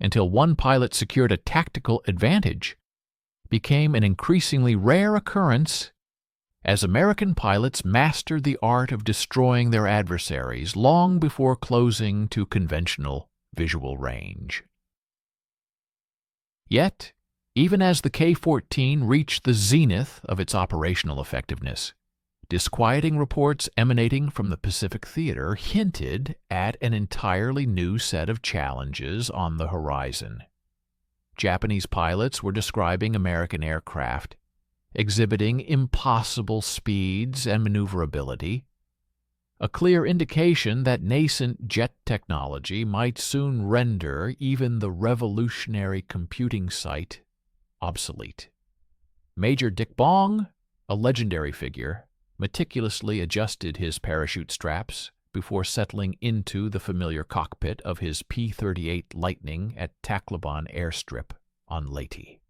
until one pilot secured a tactical advantage, became an increasingly rare occurrence as American pilots mastered the art of destroying their adversaries long before closing to conventional visual range. Yet, even as the K-14 reached the zenith of its operational effectiveness, disquieting reports emanating from the Pacific Theater hinted at an entirely new set of challenges on the horizon. Japanese pilots were describing American aircraft exhibiting impossible speeds and maneuverability, a clear indication that nascent jet technology might soon render even the revolutionary computing site obsolete. Major Dick Bong, a legendary figure, meticulously adjusted his parachute straps before settling into the familiar cockpit of his P-38 Lightning at Tacloban Airstrip on Leyte.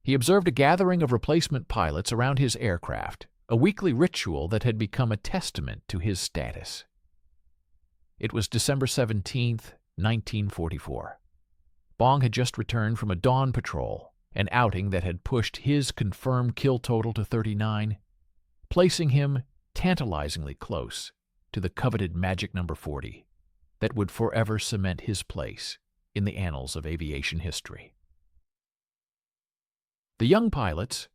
He observed a gathering of replacement pilots around his aircraft, a weekly ritual that had become a testament to his status. It was December 17, 1944. Bong had just returned from a dawn patrol, an outing that had pushed his confirmed kill total to 39, placing him tantalizingly close to the coveted magic number 40 that would forever cement his place in the annals of aviation history. The young pilots,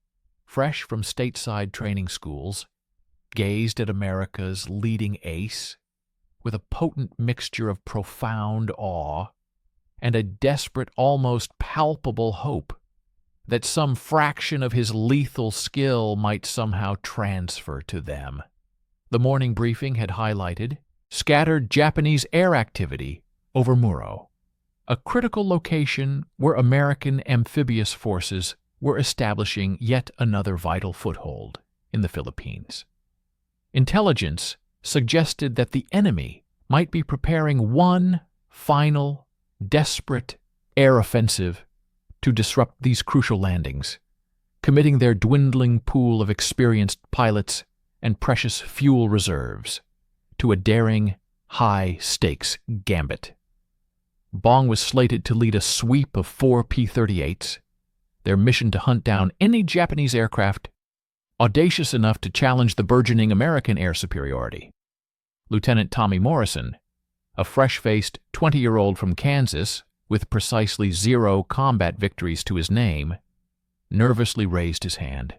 fresh from stateside training schools, gazed at America's leading ace with a potent mixture of profound awe and a desperate, almost palpable hope that some fraction of his lethal skill might somehow transfer to them. The morning briefing had highlighted scattered Japanese air activity over Muro, a critical location where American amphibious forces were establishing yet another vital foothold in the Philippines. Intelligence suggested that the enemy might be preparing one final, desperate air offensive to disrupt these crucial landings, committing their dwindling pool of experienced pilots and precious fuel reserves to a daring, high-stakes gambit. Bong was slated to lead a sweep of 4 P-38s, their mission to hunt down any Japanese aircraft audacious enough to challenge the burgeoning American air superiority. Lieutenant Tommy Morrison, a fresh-faced 20-year-old from Kansas with precisely 0 combat victories to his name, nervously raised his hand.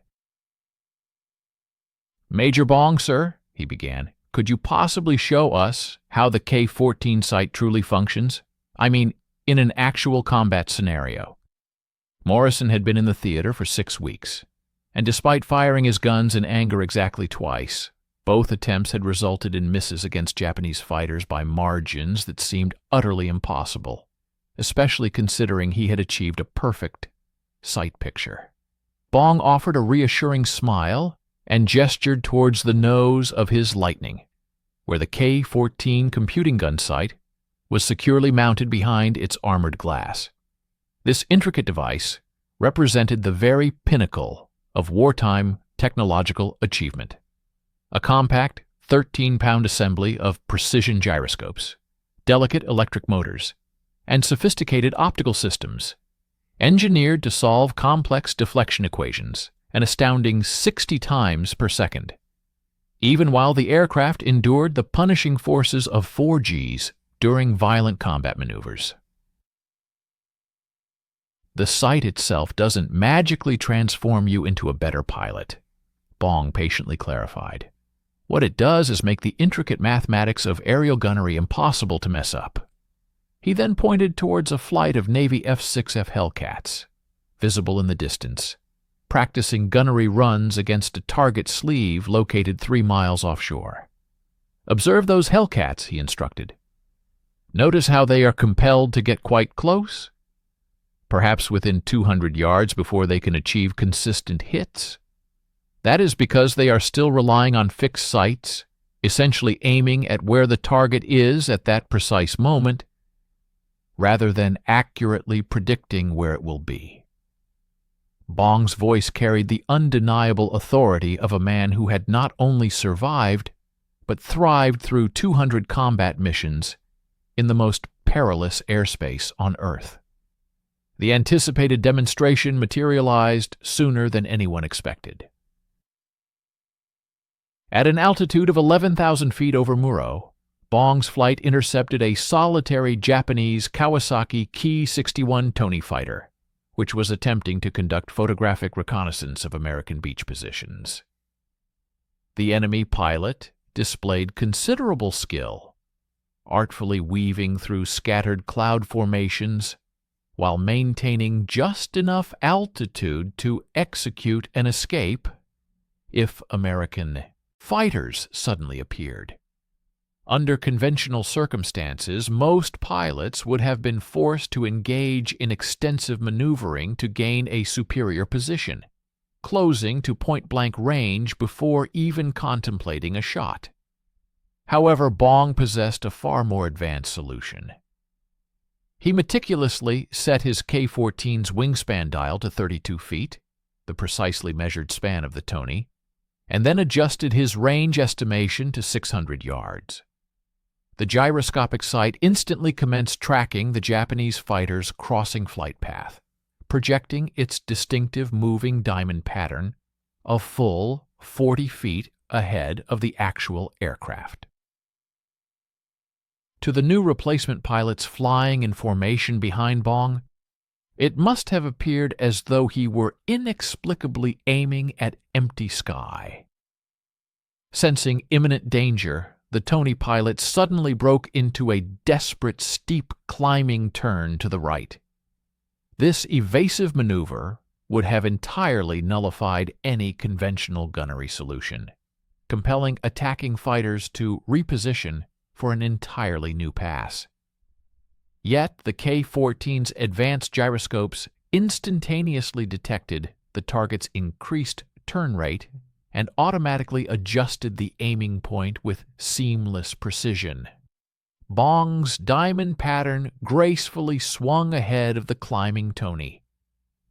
"Major Bong, sir," he began, could you possibly show us how the K-14 sight truly functions? I mean, in an actual combat scenario. Morrison had been in the theater for 6 weeks, and despite firing his guns in anger exactly twice, both attempts had resulted in misses against Japanese fighters by margins that seemed utterly impossible, especially considering he had achieved a perfect sight picture. Bong offered a reassuring smile and gestured towards the nose of his Lightning, where the K-14 computing gun sight was securely mounted behind its armored glass. This intricate device represented the very pinnacle of wartime technological achievement. A compact 13-pound assembly of precision gyroscopes, delicate electric motors, and sophisticated optical systems, engineered to solve complex deflection equations an astounding 60 times per second, even while the aircraft endured the punishing forces of 4Gs during violent combat maneuvers. The sight itself doesn't magically transform you into a better pilot, Bong patiently clarified. What it does is make the intricate mathematics of aerial gunnery impossible to mess up. He then pointed towards a flight of Navy F-6F Hellcats, visible in the distance, practicing gunnery runs against a target sleeve located 3 miles offshore. Observe those Hellcats, he instructed. Notice how they are compelled to get quite close, perhaps within 200 yards before they can achieve consistent hits. That is because they are still relying on fixed sights, essentially aiming at where the target is at that precise moment, rather than accurately predicting where it will be. Bong's voice carried the undeniable authority of a man who had not only survived, but thrived through 200 combat missions in the most perilous airspace on Earth. The anticipated demonstration materialized sooner than anyone expected. At an altitude of 11,000 feet over Muro, Bong's flight intercepted a solitary Japanese Kawasaki Ki-61 Tony fighter, which was attempting to conduct photographic reconnaissance of American beach positions. The enemy pilot displayed considerable skill, artfully weaving through scattered cloud formations while maintaining just enough altitude to execute an escape if American fighters suddenly appeared. Under conventional circumstances, most pilots would have been forced to engage in extensive maneuvering to gain a superior position, closing to point-blank range before even contemplating a shot. However, Bong possessed a far more advanced solution. He meticulously set his K-14's wingspan dial to 32 feet, the precisely measured span of the Tony, and then adjusted his range estimation to 600 yards. The gyroscopic sight instantly commenced tracking the Japanese fighter's crossing flight path, projecting its distinctive moving diamond pattern a full 40 feet ahead of the actual aircraft. To the new replacement pilots flying in formation behind Bong, it must have appeared as though he were inexplicably aiming at empty sky. Sensing imminent danger, the Tony pilot suddenly broke into a desperate steep climbing turn to the right. This evasive maneuver would have entirely nullified any conventional gunnery solution, compelling attacking fighters to reposition for an entirely new pass. Yet the K-14's advanced gyroscopes instantaneously detected the target's increased turn rate and automatically adjusted the aiming point with seamless precision. Bong's diamond pattern gracefully swung ahead of the climbing Tony,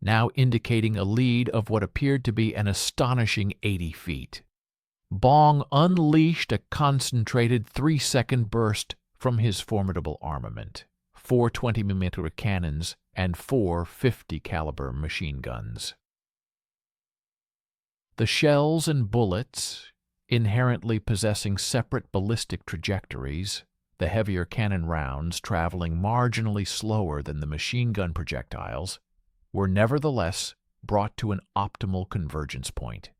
now indicating a lead of what appeared to be an astonishing 80 feet. Bong unleashed a concentrated 3-second burst from his formidable armament, 4 20mm cannons and 4 50-caliber machine guns. The shells and bullets, inherently possessing separate ballistic trajectories, the heavier cannon rounds traveling marginally slower than the machine gun projectiles, were nevertheless brought to an optimal convergence point.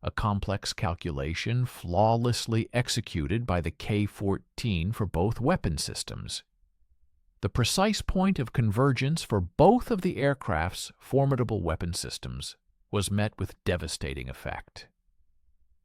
a complex calculation flawlessly executed by the K-14 for both weapon systems. The precise point of convergence for both of the aircraft's formidable weapon systems was met with devastating effect.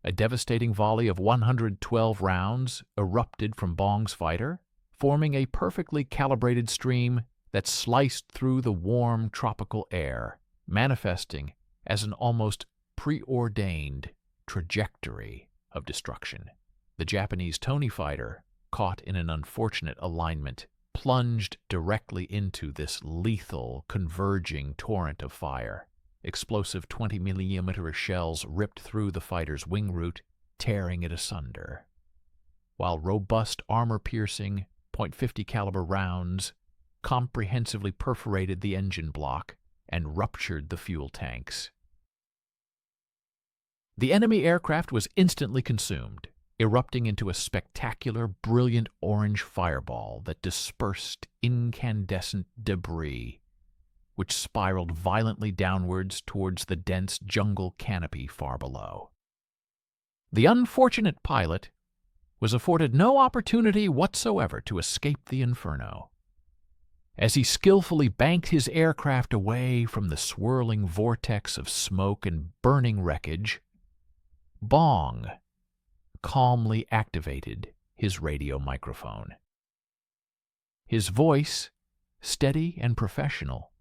A devastating volley of 112 rounds erupted from Bong's fighter, forming a perfectly calibrated stream that sliced through the warm tropical air, manifesting as an almost preordained trajectory of destruction. The Japanese Tony fighter, caught in an unfortunate alignment, plunged directly into this lethal, converging torrent of fire. Explosive 20mm shells ripped through the fighter's wing root, tearing it asunder, while robust armor-piercing .50 caliber rounds comprehensively perforated the engine block and ruptured the fuel tanks. The enemy aircraft was instantly consumed, erupting into a spectacular, brilliant orange fireball that dispersed incandescent debris, which spiraled violently downwards towards the dense jungle canopy far below. The unfortunate pilot was afforded no opportunity whatsoever to escape the inferno. As he skillfully banked his aircraft away from the swirling vortex of smoke and burning wreckage, Bong calmly activated his radio microphone. His voice, steady and professional,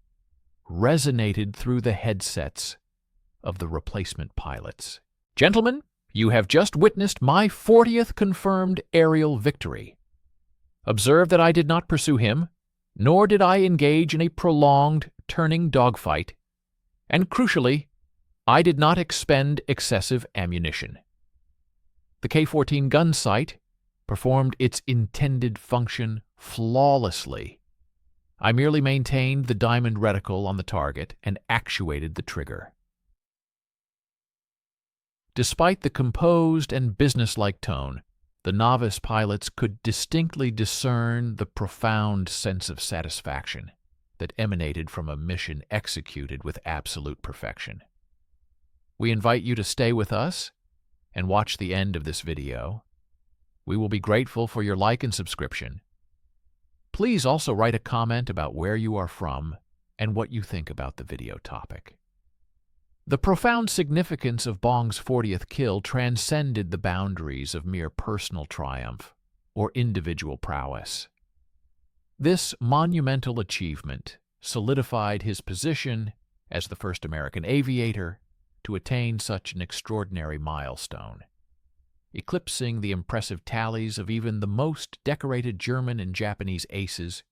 resonated through the headsets of the replacement pilots. "Gentlemen, you have just witnessed my 40th confirmed aerial victory. Observe that I did not pursue him, nor did I engage in a prolonged, turning dogfight, and crucially, I did not expend excessive ammunition. The K-14 gun sight performed its intended function flawlessly. I merely maintained the diamond reticle on the target and actuated the trigger." Despite the composed and businesslike tone, the novice pilots could distinctly discern the profound sense of satisfaction that emanated from a mission executed with absolute perfection. We invite you to stay with us and watch the end of this video. We will be grateful for your like and subscription. Please also write a comment about where you are from and what you think about the video topic. The profound significance of Bong's 40th kill transcended the boundaries of mere personal triumph or individual prowess. This monumental achievement solidified his position as the first American aviator to attain such an extraordinary milestone, eclipsing the impressive tallies of even the most decorated German and Japanese aces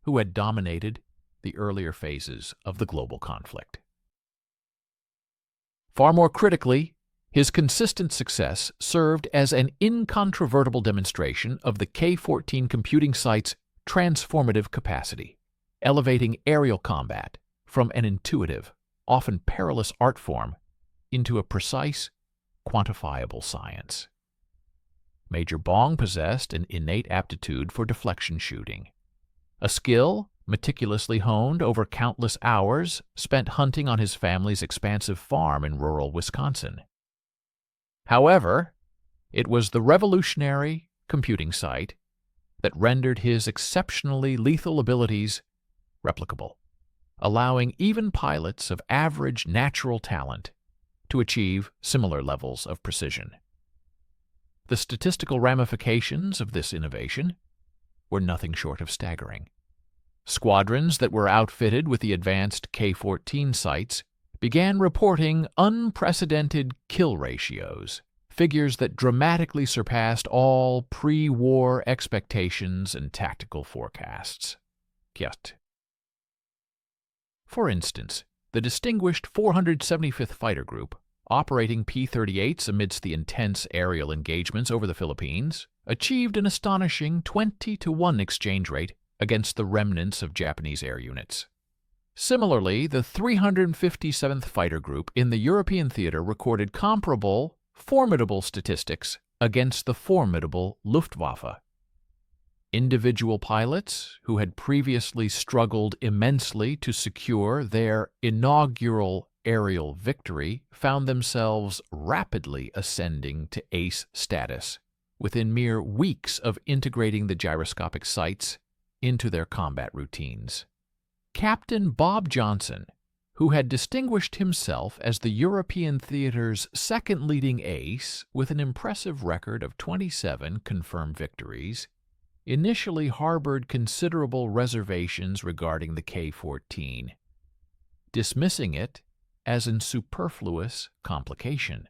who had dominated the earlier phases of the global conflict. Far more critically, his consistent success served as an incontrovertible demonstration of the K-14 computing site's transformative capacity, elevating aerial combat from an intuitive, often perilous art form into a precise, quantifiable science. Major Bong possessed an innate aptitude for deflection shooting, a skill meticulously honed over countless hours spent hunting on his family's expansive farm in rural Wisconsin. However, it was the revolutionary computing site that rendered his exceptionally lethal abilities replicable, allowing even pilots of average natural talent to achieve similar levels of precision. The statistical ramifications of this innovation were nothing short of staggering. Squadrons that were outfitted with the advanced K-14 sights began reporting unprecedented kill ratios, figures that dramatically surpassed all pre-war expectations and tactical forecasts. For instance, the distinguished 475th Fighter Group, operating P-38s amidst the intense aerial engagements over the Philippines, achieved an astonishing 20-to-1 exchange rate against the remnants of Japanese air units. Similarly, the 357th Fighter Group in the European theater recorded comparable, formidable statistics against the formidable Luftwaffe. Individual pilots who had previously struggled immensely to secure their inaugural aerial victory found themselves rapidly ascending to ace status within mere weeks of integrating the gyroscopic sights into their combat routines. Captain Bob Johnson, who had distinguished himself as the European theater's second leading ace with an impressive record of 27 confirmed victories, initially harbored considerable reservations regarding the K-14, dismissing it as an superfluous complication.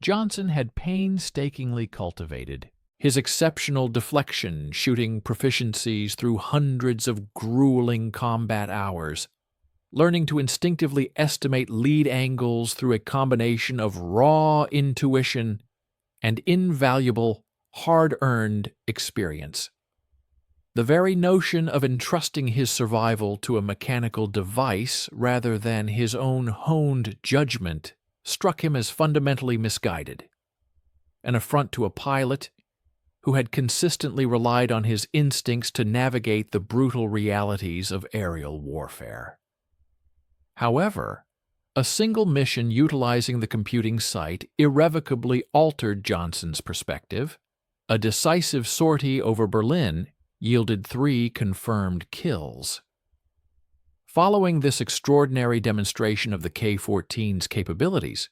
Johnson had painstakingly cultivated his exceptional deflection shooting proficiencies through hundreds of grueling combat hours, learning to instinctively estimate lead angles through a combination of raw intuition and invaluable, hard-earned experience. The very notion of entrusting his survival to a mechanical device rather than his own honed judgment struck him as fundamentally misguided, an affront to a pilot who had consistently relied on his instincts to navigate the brutal realities of aerial warfare. However, a single mission utilizing the computing sight irrevocably altered Johnson's perspective. A decisive sortie over Berlin yielded 3 confirmed kills. Following this extraordinary demonstration of the K-14's capabilities,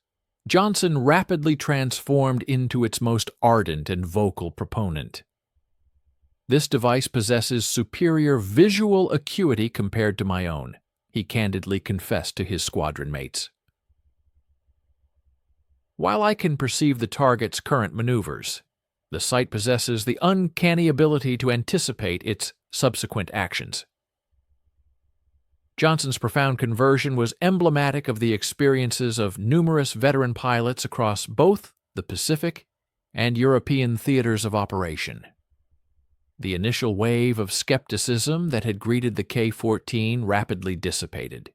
Johnson rapidly transformed into its most ardent and vocal proponent. "This device possesses superior visual acuity compared to my own," he candidly confessed to his squadron mates. "While I can perceive the target's current maneuvers, the sight possesses the uncanny ability to anticipate its subsequent actions." Johnson's profound conversion was emblematic of the experiences of numerous veteran pilots across both the Pacific and European theaters of operation. The initial wave of skepticism that had greeted the K-14 rapidly dissipated,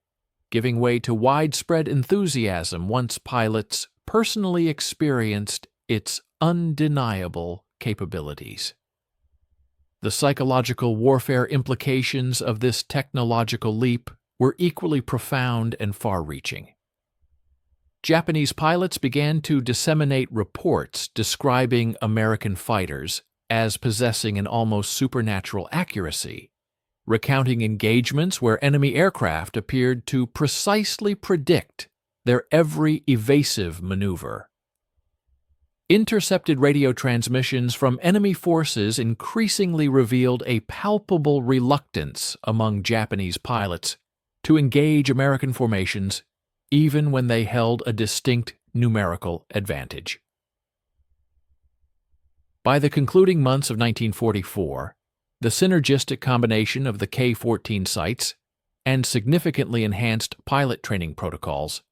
giving way to widespread enthusiasm once pilots personally experienced its undeniable capabilities. The psychological warfare implications of this technological leap were equally profound and far-reaching. Japanese pilots began to disseminate reports describing American fighters as possessing an almost supernatural accuracy, recounting engagements where enemy aircraft appeared to precisely predict their every evasive maneuver. Intercepted radio transmissions from enemy forces increasingly revealed a palpable reluctance among Japanese pilots to engage American formations even when they held a distinct numerical advantage. By the concluding months of 1944, the synergistic combination of the K-14 sights and significantly enhanced pilot training protocols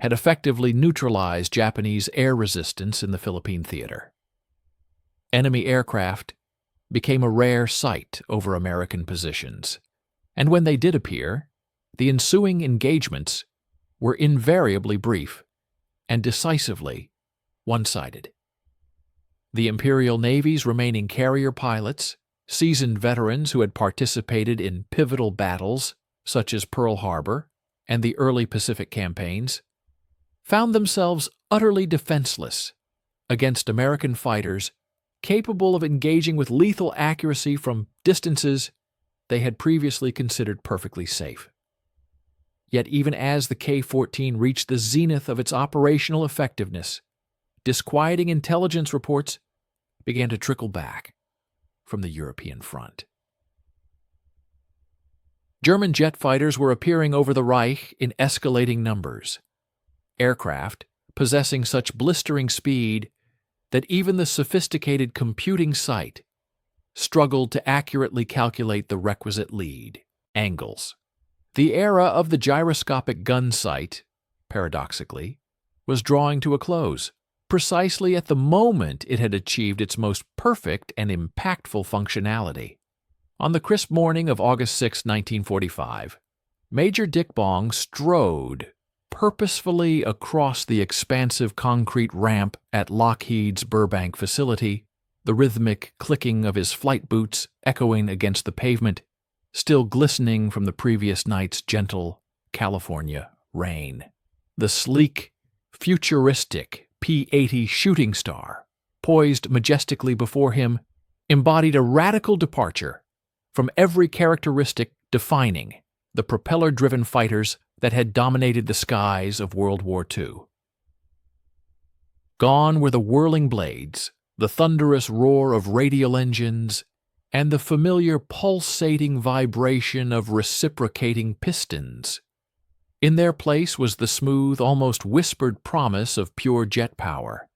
had effectively neutralized Japanese air resistance in the Philippine theater. Enemy aircraft became a rare sight over American positions, and when they did appear, the ensuing engagements were invariably brief and decisively one-sided. The Imperial Navy's remaining carrier pilots, seasoned veterans who had participated in pivotal battles such as Pearl Harbor and the early Pacific campaigns, found themselves utterly defenseless against American fighters capable of engaging with lethal accuracy from distances they had previously considered perfectly safe. Yet even as the K-14 reached the zenith of its operational effectiveness, disquieting intelligence reports began to trickle back from the European front. German jet fighters were appearing over the Reich in escalating numbers. Aircraft possessing such blistering speed that even the sophisticated computing sight struggled to accurately calculate the requisite lead angles. The era of the gyroscopic gun sight, paradoxically, was drawing to a close, precisely at the moment it had achieved its most perfect and impactful functionality. On the crisp morning of August 6, 1945, Major Dick Bong strode purposefully across the expansive concrete ramp at Lockheed's Burbank facility, the rhythmic clicking of his flight boots echoing against the pavement, still glistening from the previous night's gentle, California rain. The sleek, futuristic P-80 shooting star, poised majestically before him, embodied a radical departure from every characteristic defining the propeller-driven fighters that had dominated the skies of World War II. Gone were the whirling blades, the thunderous roar of radial engines, and the familiar pulsating vibration of reciprocating pistons. In their place was the smooth, almost whispered promise of pure jet power,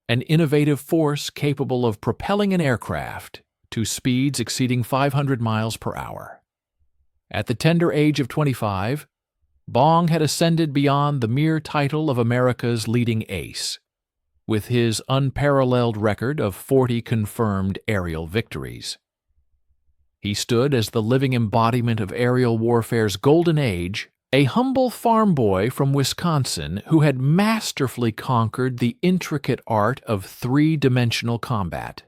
an innovative force capable of propelling an aircraft to speeds exceeding 500 miles per hour. At the tender age of 25, Bong had ascended beyond the mere title of America's leading ace, with his unparalleled record of 40 confirmed aerial victories. He stood as the living embodiment of aerial warfare's golden age, a humble farm boy from Wisconsin who had masterfully conquered the intricate art of three-dimensional combat,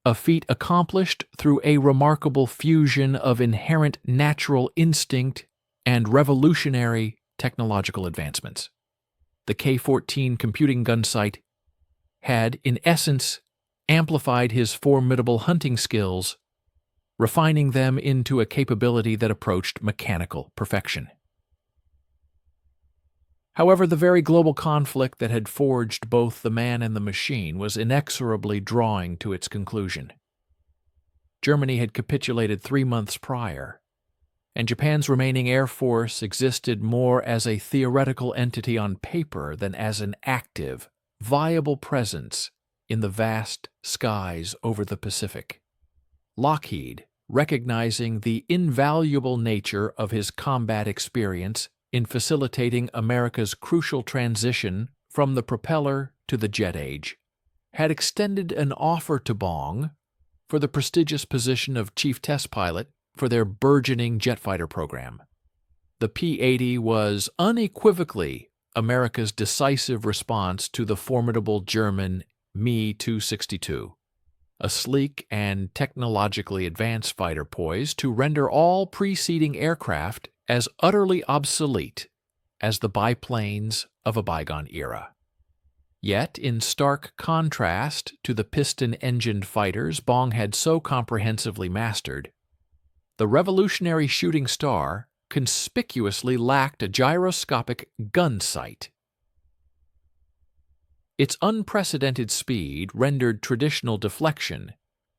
a feat accomplished through a remarkable fusion of inherent natural instinct and revolutionary technological advancements. The K-14 computing gun sight had, in essence, amplified his formidable hunting skills, refining them into a capability that approached mechanical perfection. However, the very global conflict that had forged both the man and the machine was inexorably drawing to its conclusion. Germany had capitulated 3 months prior, and Japan's remaining air force existed more as a theoretical entity on paper than as an active, viable presence in the vast skies over the Pacific. Lockheed, recognizing the invaluable nature of his combat experience in facilitating America's crucial transition from the propeller to the jet age, had extended an offer to Bong for the prestigious position of chief test pilot for their burgeoning jet fighter program. The P-80 was unequivocally America's decisive response to the formidable German Me-262, a sleek and technologically advanced fighter poised to render all preceding aircraft as utterly obsolete as the biplanes of a bygone era. Yet, in stark contrast to the piston-engined fighters Bong had so comprehensively mastered, the revolutionary shooting star conspicuously lacked a gyroscopic gun sight. Its unprecedented speed rendered traditional deflection,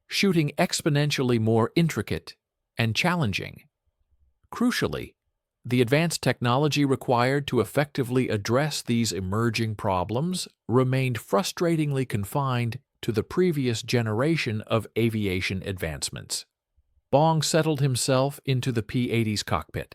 shooting exponentially more intricate and challenging. Crucially, the advanced technology required to effectively address these emerging problems remained frustratingly confined to the previous generation of aviation advancements. Bong settled himself into the P-80's cockpit,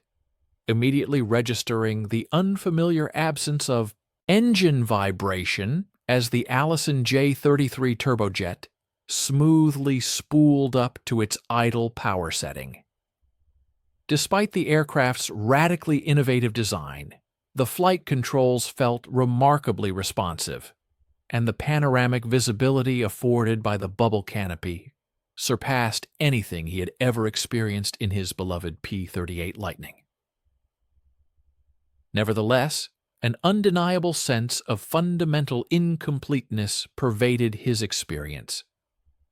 immediately registering the unfamiliar absence of engine vibration as the Allison J-33 turbojet smoothly spooled up to its idle power setting. Despite the aircraft's radically innovative design, the flight controls felt remarkably responsive, and the panoramic visibility afforded by the bubble canopy surpassed anything he had ever experienced in his beloved P-38 Lightning. Nevertheless, an undeniable sense of fundamental incompleteness pervaded his experience,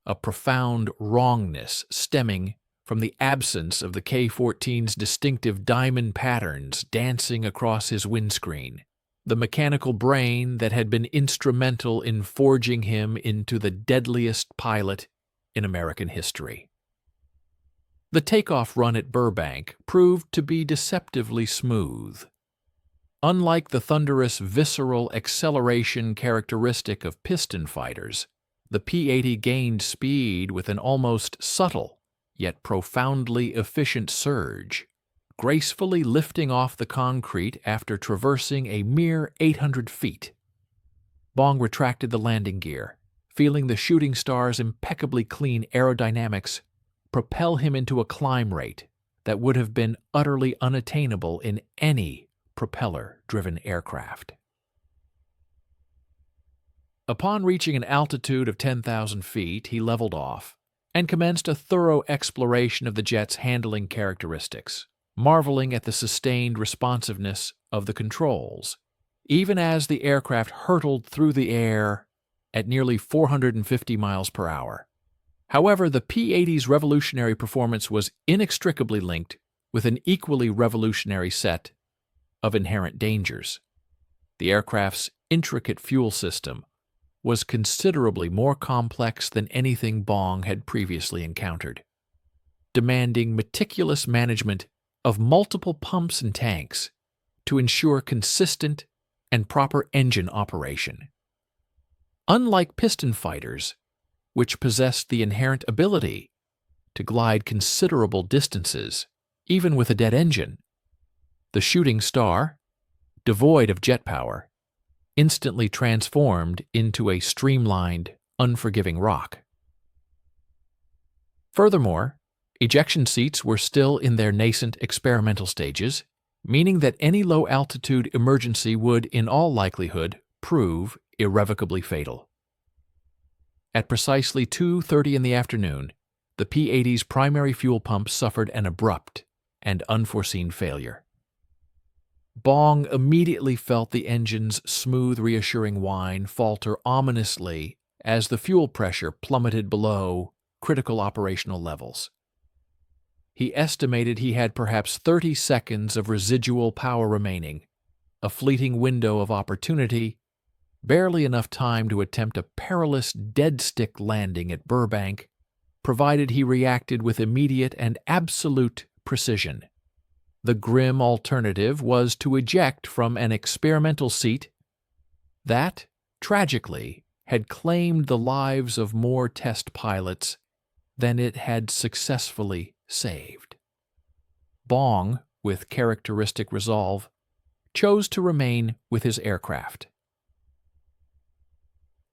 a profound wrongness stemming from the absence of the K-14's distinctive diamond patterns dancing across his windscreen, the mechanical brain that had been instrumental in forging him into the deadliest pilot in American history. The takeoff run at Burbank proved to be deceptively smooth. Unlike the thunderous visceral acceleration characteristic of piston fighters, the P-80 gained speed with an almost subtle yet profoundly efficient surge, gracefully lifting off the concrete after traversing a mere 800 feet. Bong retracted the landing gear, feeling the shooting star's impeccably clean aerodynamics propel him into a climb rate that would have been utterly unattainable in any propeller-driven aircraft. Upon reaching an altitude of 10,000 feet, he leveled off and commenced a thorough exploration of the jet's handling characteristics. marveling at the sustained responsiveness of the controls, even as the aircraft hurtled through the air at nearly 450 miles per hour. However, the P-80's revolutionary performance was inextricably linked with an equally revolutionary set of inherent dangers. The aircraft's intricate fuel system was considerably more complex than anything Bong had previously encountered, demanding meticulous management of multiple pumps and tanks to ensure consistent and proper engine operation. Unlike piston fighters, which possessed the inherent ability to glide considerable distances, even with a dead engine, the Shooting Star, devoid of jet power, instantly transformed into a streamlined, unforgiving rock. Furthermore, ejection seats were still in their nascent experimental stages, meaning that any low-altitude emergency would, in all likelihood, prove irrevocably fatal. At precisely 2:30 in the afternoon, the P-80's primary fuel pump suffered an abrupt and unforeseen failure. Bong immediately felt the engine's smooth, reassuring whine falter ominously as the fuel pressure plummeted below critical operational levels. He estimated he had perhaps 30 seconds of residual power remaining, a fleeting window of opportunity, barely enough time to attempt a perilous dead-stick landing at Burbank, provided he reacted with immediate and absolute precision. The grim alternative was to eject from an experimental seat that, tragically, had claimed the lives of more test pilots than it had successfully saved. Bong, with characteristic resolve, chose to remain with his aircraft.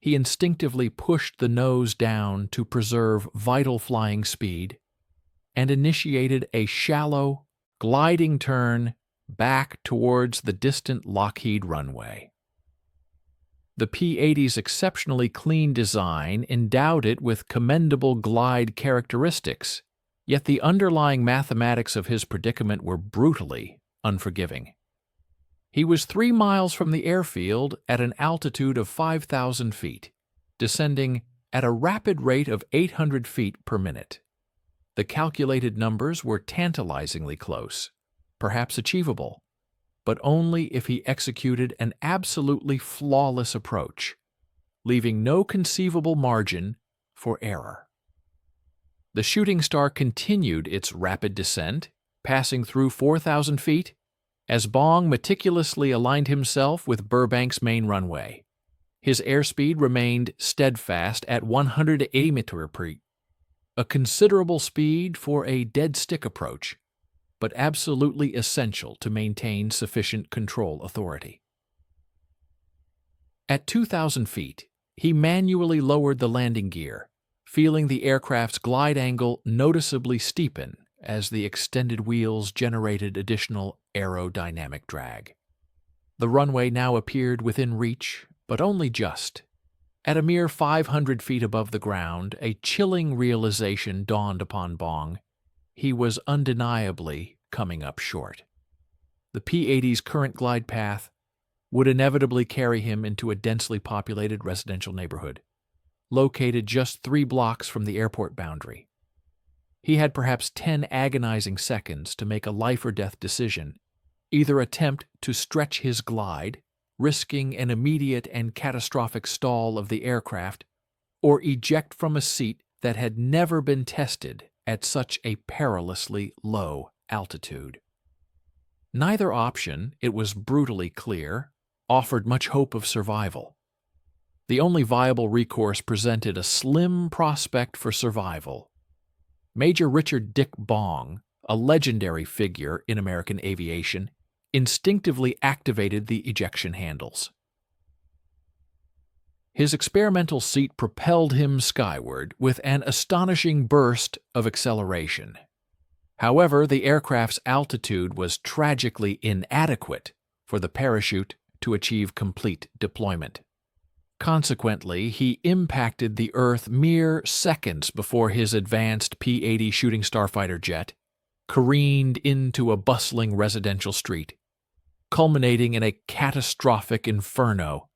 He instinctively pushed the nose down to preserve vital flying speed and initiated a shallow, gliding turn back towards the distant Lockheed runway. The P-80's exceptionally clean design endowed it with commendable glide characteristics, yet the underlying mathematics of his predicament were brutally unforgiving. He was 3 miles from the airfield at an altitude of 5,000 feet, descending at a rapid rate of 800 feet per minute. The calculated numbers were tantalizingly close, perhaps achievable, but only if he executed an absolutely flawless approach, leaving no conceivable margin for error. The Shooting Star continued its rapid descent, passing through 4,000 feet, as Bong meticulously aligned himself with Burbank's main runway. His airspeed remained steadfast at 180 meters per hour, a considerable speed for a dead-stick approach, but absolutely essential to maintain sufficient control authority. At 2,000 feet, he manually lowered the landing gear, feeling the aircraft's glide angle noticeably steepen as the extended wheels generated additional aerodynamic drag. The runway now appeared within reach, but only just. At a mere 500 feet above the ground, a chilling realization dawned upon Bong. He was undeniably coming up short. The P-80's current glide path would inevitably carry him into a densely populated residential neighborhood, located just 3 blocks from the airport boundary. He had perhaps 10 agonizing seconds to make a life-or-death decision, either attempt to stretch his glide, risking an immediate and catastrophic stall of the aircraft, or eject from a seat that had never been tested at such a perilously low altitude. Neither option, it was brutally clear, offered much hope of survival. The only viable recourse presented a slim prospect for survival. Major Richard Dick Bong, a legendary figure in American aviation, instinctively activated the ejection handles. His experimental seat propelled him skyward with an astonishing burst of acceleration. However, the aircraft's altitude was tragically inadequate for the parachute to achieve complete deployment. Consequently, he impacted the Earth mere seconds before his advanced P-80 Shooting Starfighter jet, careened into a bustling residential street, culminating in a catastrophic inferno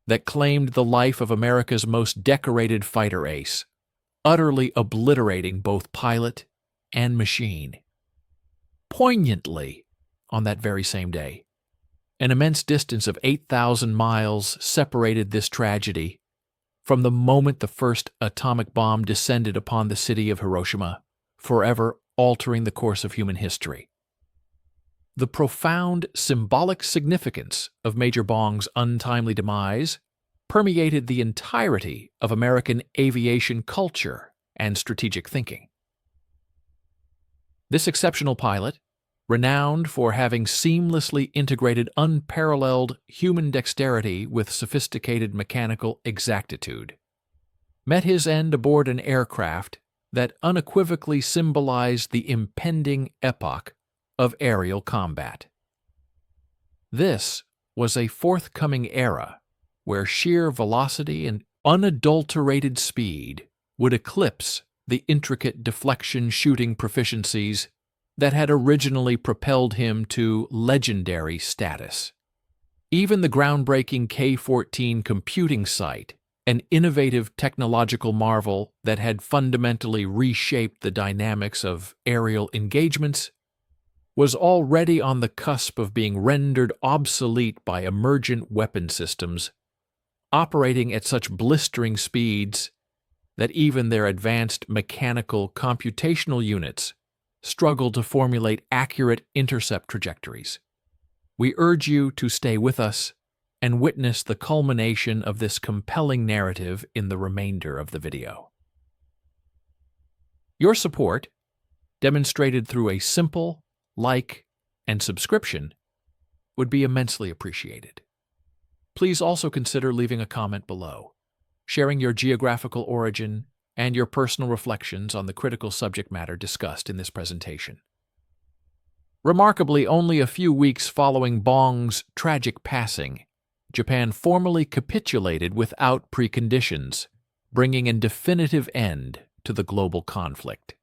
that claimed the life of America's most decorated fighter ace, utterly obliterating both pilot and machine. Poignantly, on that very same day, an immense distance of 8,000 miles separated this tragedy from the moment the first atomic bomb descended upon the city of Hiroshima, forever altering the course of human history. The profound symbolic significance of Major Bong's untimely demise permeated the entirety of American aviation culture and strategic thinking. This exceptional pilot, renowned for having seamlessly integrated unparalleled human dexterity with sophisticated mechanical exactitude, met his end aboard an aircraft that unequivocally symbolized the impending epoch of aerial combat. This was a forthcoming era where sheer velocity and unadulterated speed would eclipse the intricate deflection shooting proficiencies that had originally propelled him to legendary status. Even the groundbreaking K-14 computing site, an innovative technological marvel that had fundamentally reshaped the dynamics of aerial engagements, was already on the cusp of being rendered obsolete by emergent weapon systems, operating at such blistering speeds that even their advanced mechanical computational units struggle to formulate accurate intercept trajectories. We urge you to stay with us and witness the culmination of this compelling narrative in the remainder of the video. Your support, demonstrated through a simple like and subscription, would be immensely appreciated. Please also consider leaving a comment below, sharing your geographical origin and your personal reflections on the critical subject matter discussed in this presentation. Remarkably, only a few weeks following Bong's tragic passing, Japan formally capitulated without preconditions, bringing a definitive end to the global conflict.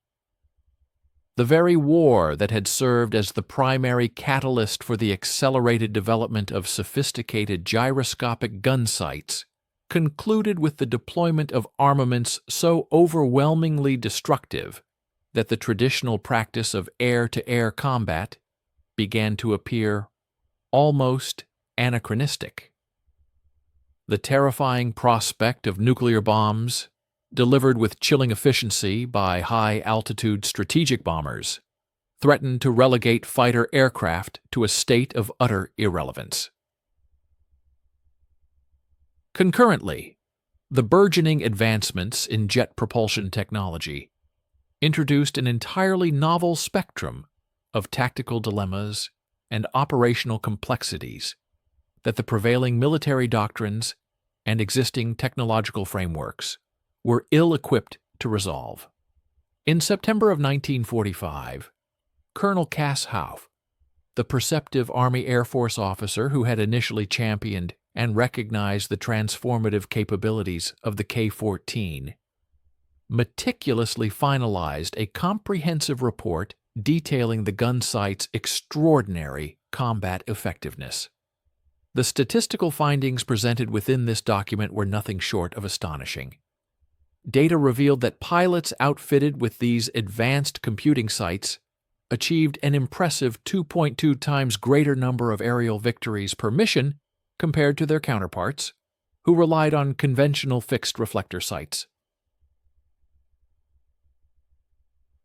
The very war that had served as the primary catalyst for the accelerated development of sophisticated gyroscopic gun sights concluded with the deployment of armaments so overwhelmingly destructive that the traditional practice of air-to-air combat began to appear almost anachronistic. The terrifying prospect of nuclear bombs, delivered with chilling efficiency by high-altitude strategic bombers, threatened to relegate fighter aircraft to a state of utter irrelevance. Concurrently, the burgeoning advancements in jet propulsion technology introduced an entirely novel spectrum of tactical dilemmas and operational complexities that the prevailing military doctrines and existing technological frameworks were ill-equipped to resolve. In September of 1945, Colonel Cass Houff, the perceptive Army Air Force officer who had initially championed and recognized the transformative capabilities of the K-14, meticulously finalized a comprehensive report detailing the gun sight's extraordinary combat effectiveness. The statistical findings presented within this document were nothing short of astonishing. Data revealed that pilots outfitted with these advanced computing sights achieved an impressive 2.2 times greater number of aerial victories per mission compared to their counterparts, who relied on conventional fixed reflector sights.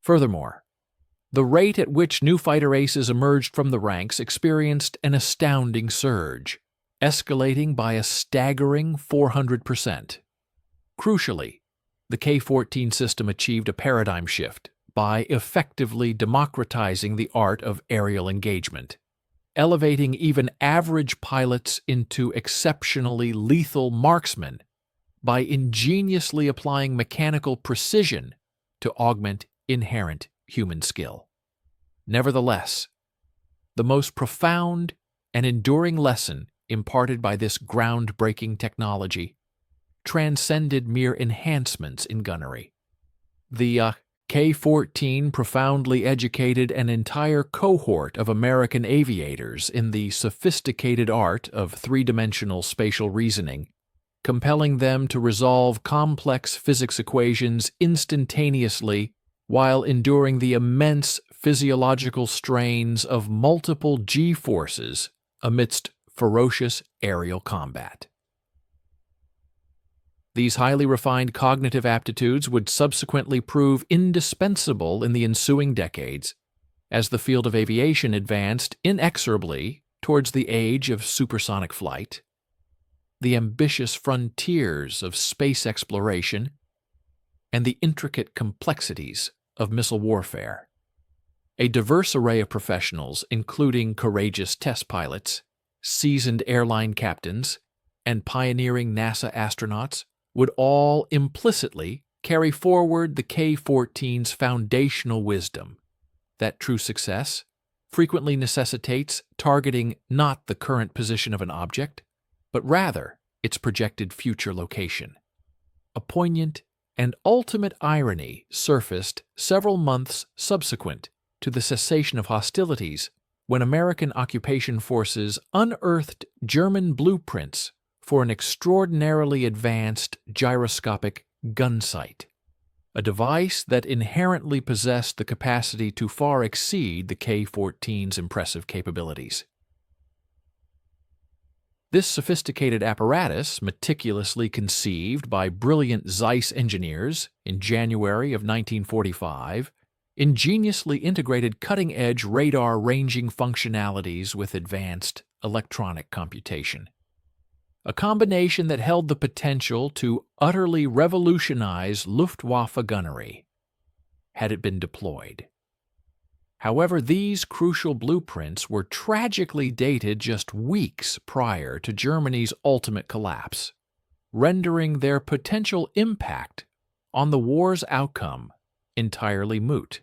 Furthermore, the rate at which new fighter aces emerged from the ranks experienced an astounding surge, escalating by a staggering 400%. Crucially, the K-14 system achieved a paradigm shift by effectively democratizing the art of aerial engagement, elevating even average pilots into exceptionally lethal marksmen by ingeniously applying mechanical precision to augment inherent human skill. Nevertheless, the most profound and enduring lesson imparted by this groundbreaking technology transcended mere enhancements in gunnery. The K-14 profoundly educated an entire cohort of American aviators in the sophisticated art of three-dimensional spatial reasoning, compelling them to resolve complex physics equations instantaneously while enduring the immense physiological strains of multiple G-forces amidst ferocious aerial combat. These highly refined cognitive aptitudes would subsequently prove indispensable in the ensuing decades as the field of aviation advanced inexorably towards the age of supersonic flight, the ambitious frontiers of space exploration, and the intricate complexities of missile warfare. A diverse array of professionals, including courageous test pilots, seasoned airline captains, and pioneering NASA astronauts, would all implicitly carry forward the K-14's foundational wisdom that true success frequently necessitates targeting not the current position of an object, but rather its projected future location. A poignant and ultimate irony surfaced several months subsequent to the cessation of hostilities when American occupation forces unearthed German blueprints for an extraordinarily advanced gyroscopic gun sight, a device that inherently possessed the capacity to far exceed the K-14's impressive capabilities. This sophisticated apparatus, meticulously conceived by brilliant Zeiss engineers in January of 1945, ingeniously integrated cutting-edge radar ranging functionalities with advanced electronic computation. A combination that held the potential to utterly revolutionize Luftwaffe gunnery, had it been deployed. However, these crucial blueprints were tragically dated just weeks prior to Germany's ultimate collapse, rendering their potential impact on the war's outcome entirely moot.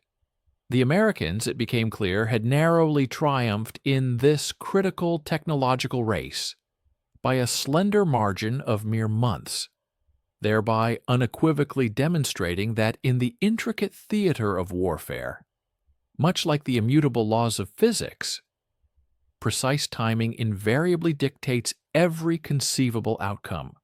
The Americans, it became clear, had narrowly triumphed in this critical technological race by a slender margin of mere months, thereby unequivocally demonstrating that in the intricate theater of warfare, much like the immutable laws of physics, precise timing invariably dictates every conceivable outcome.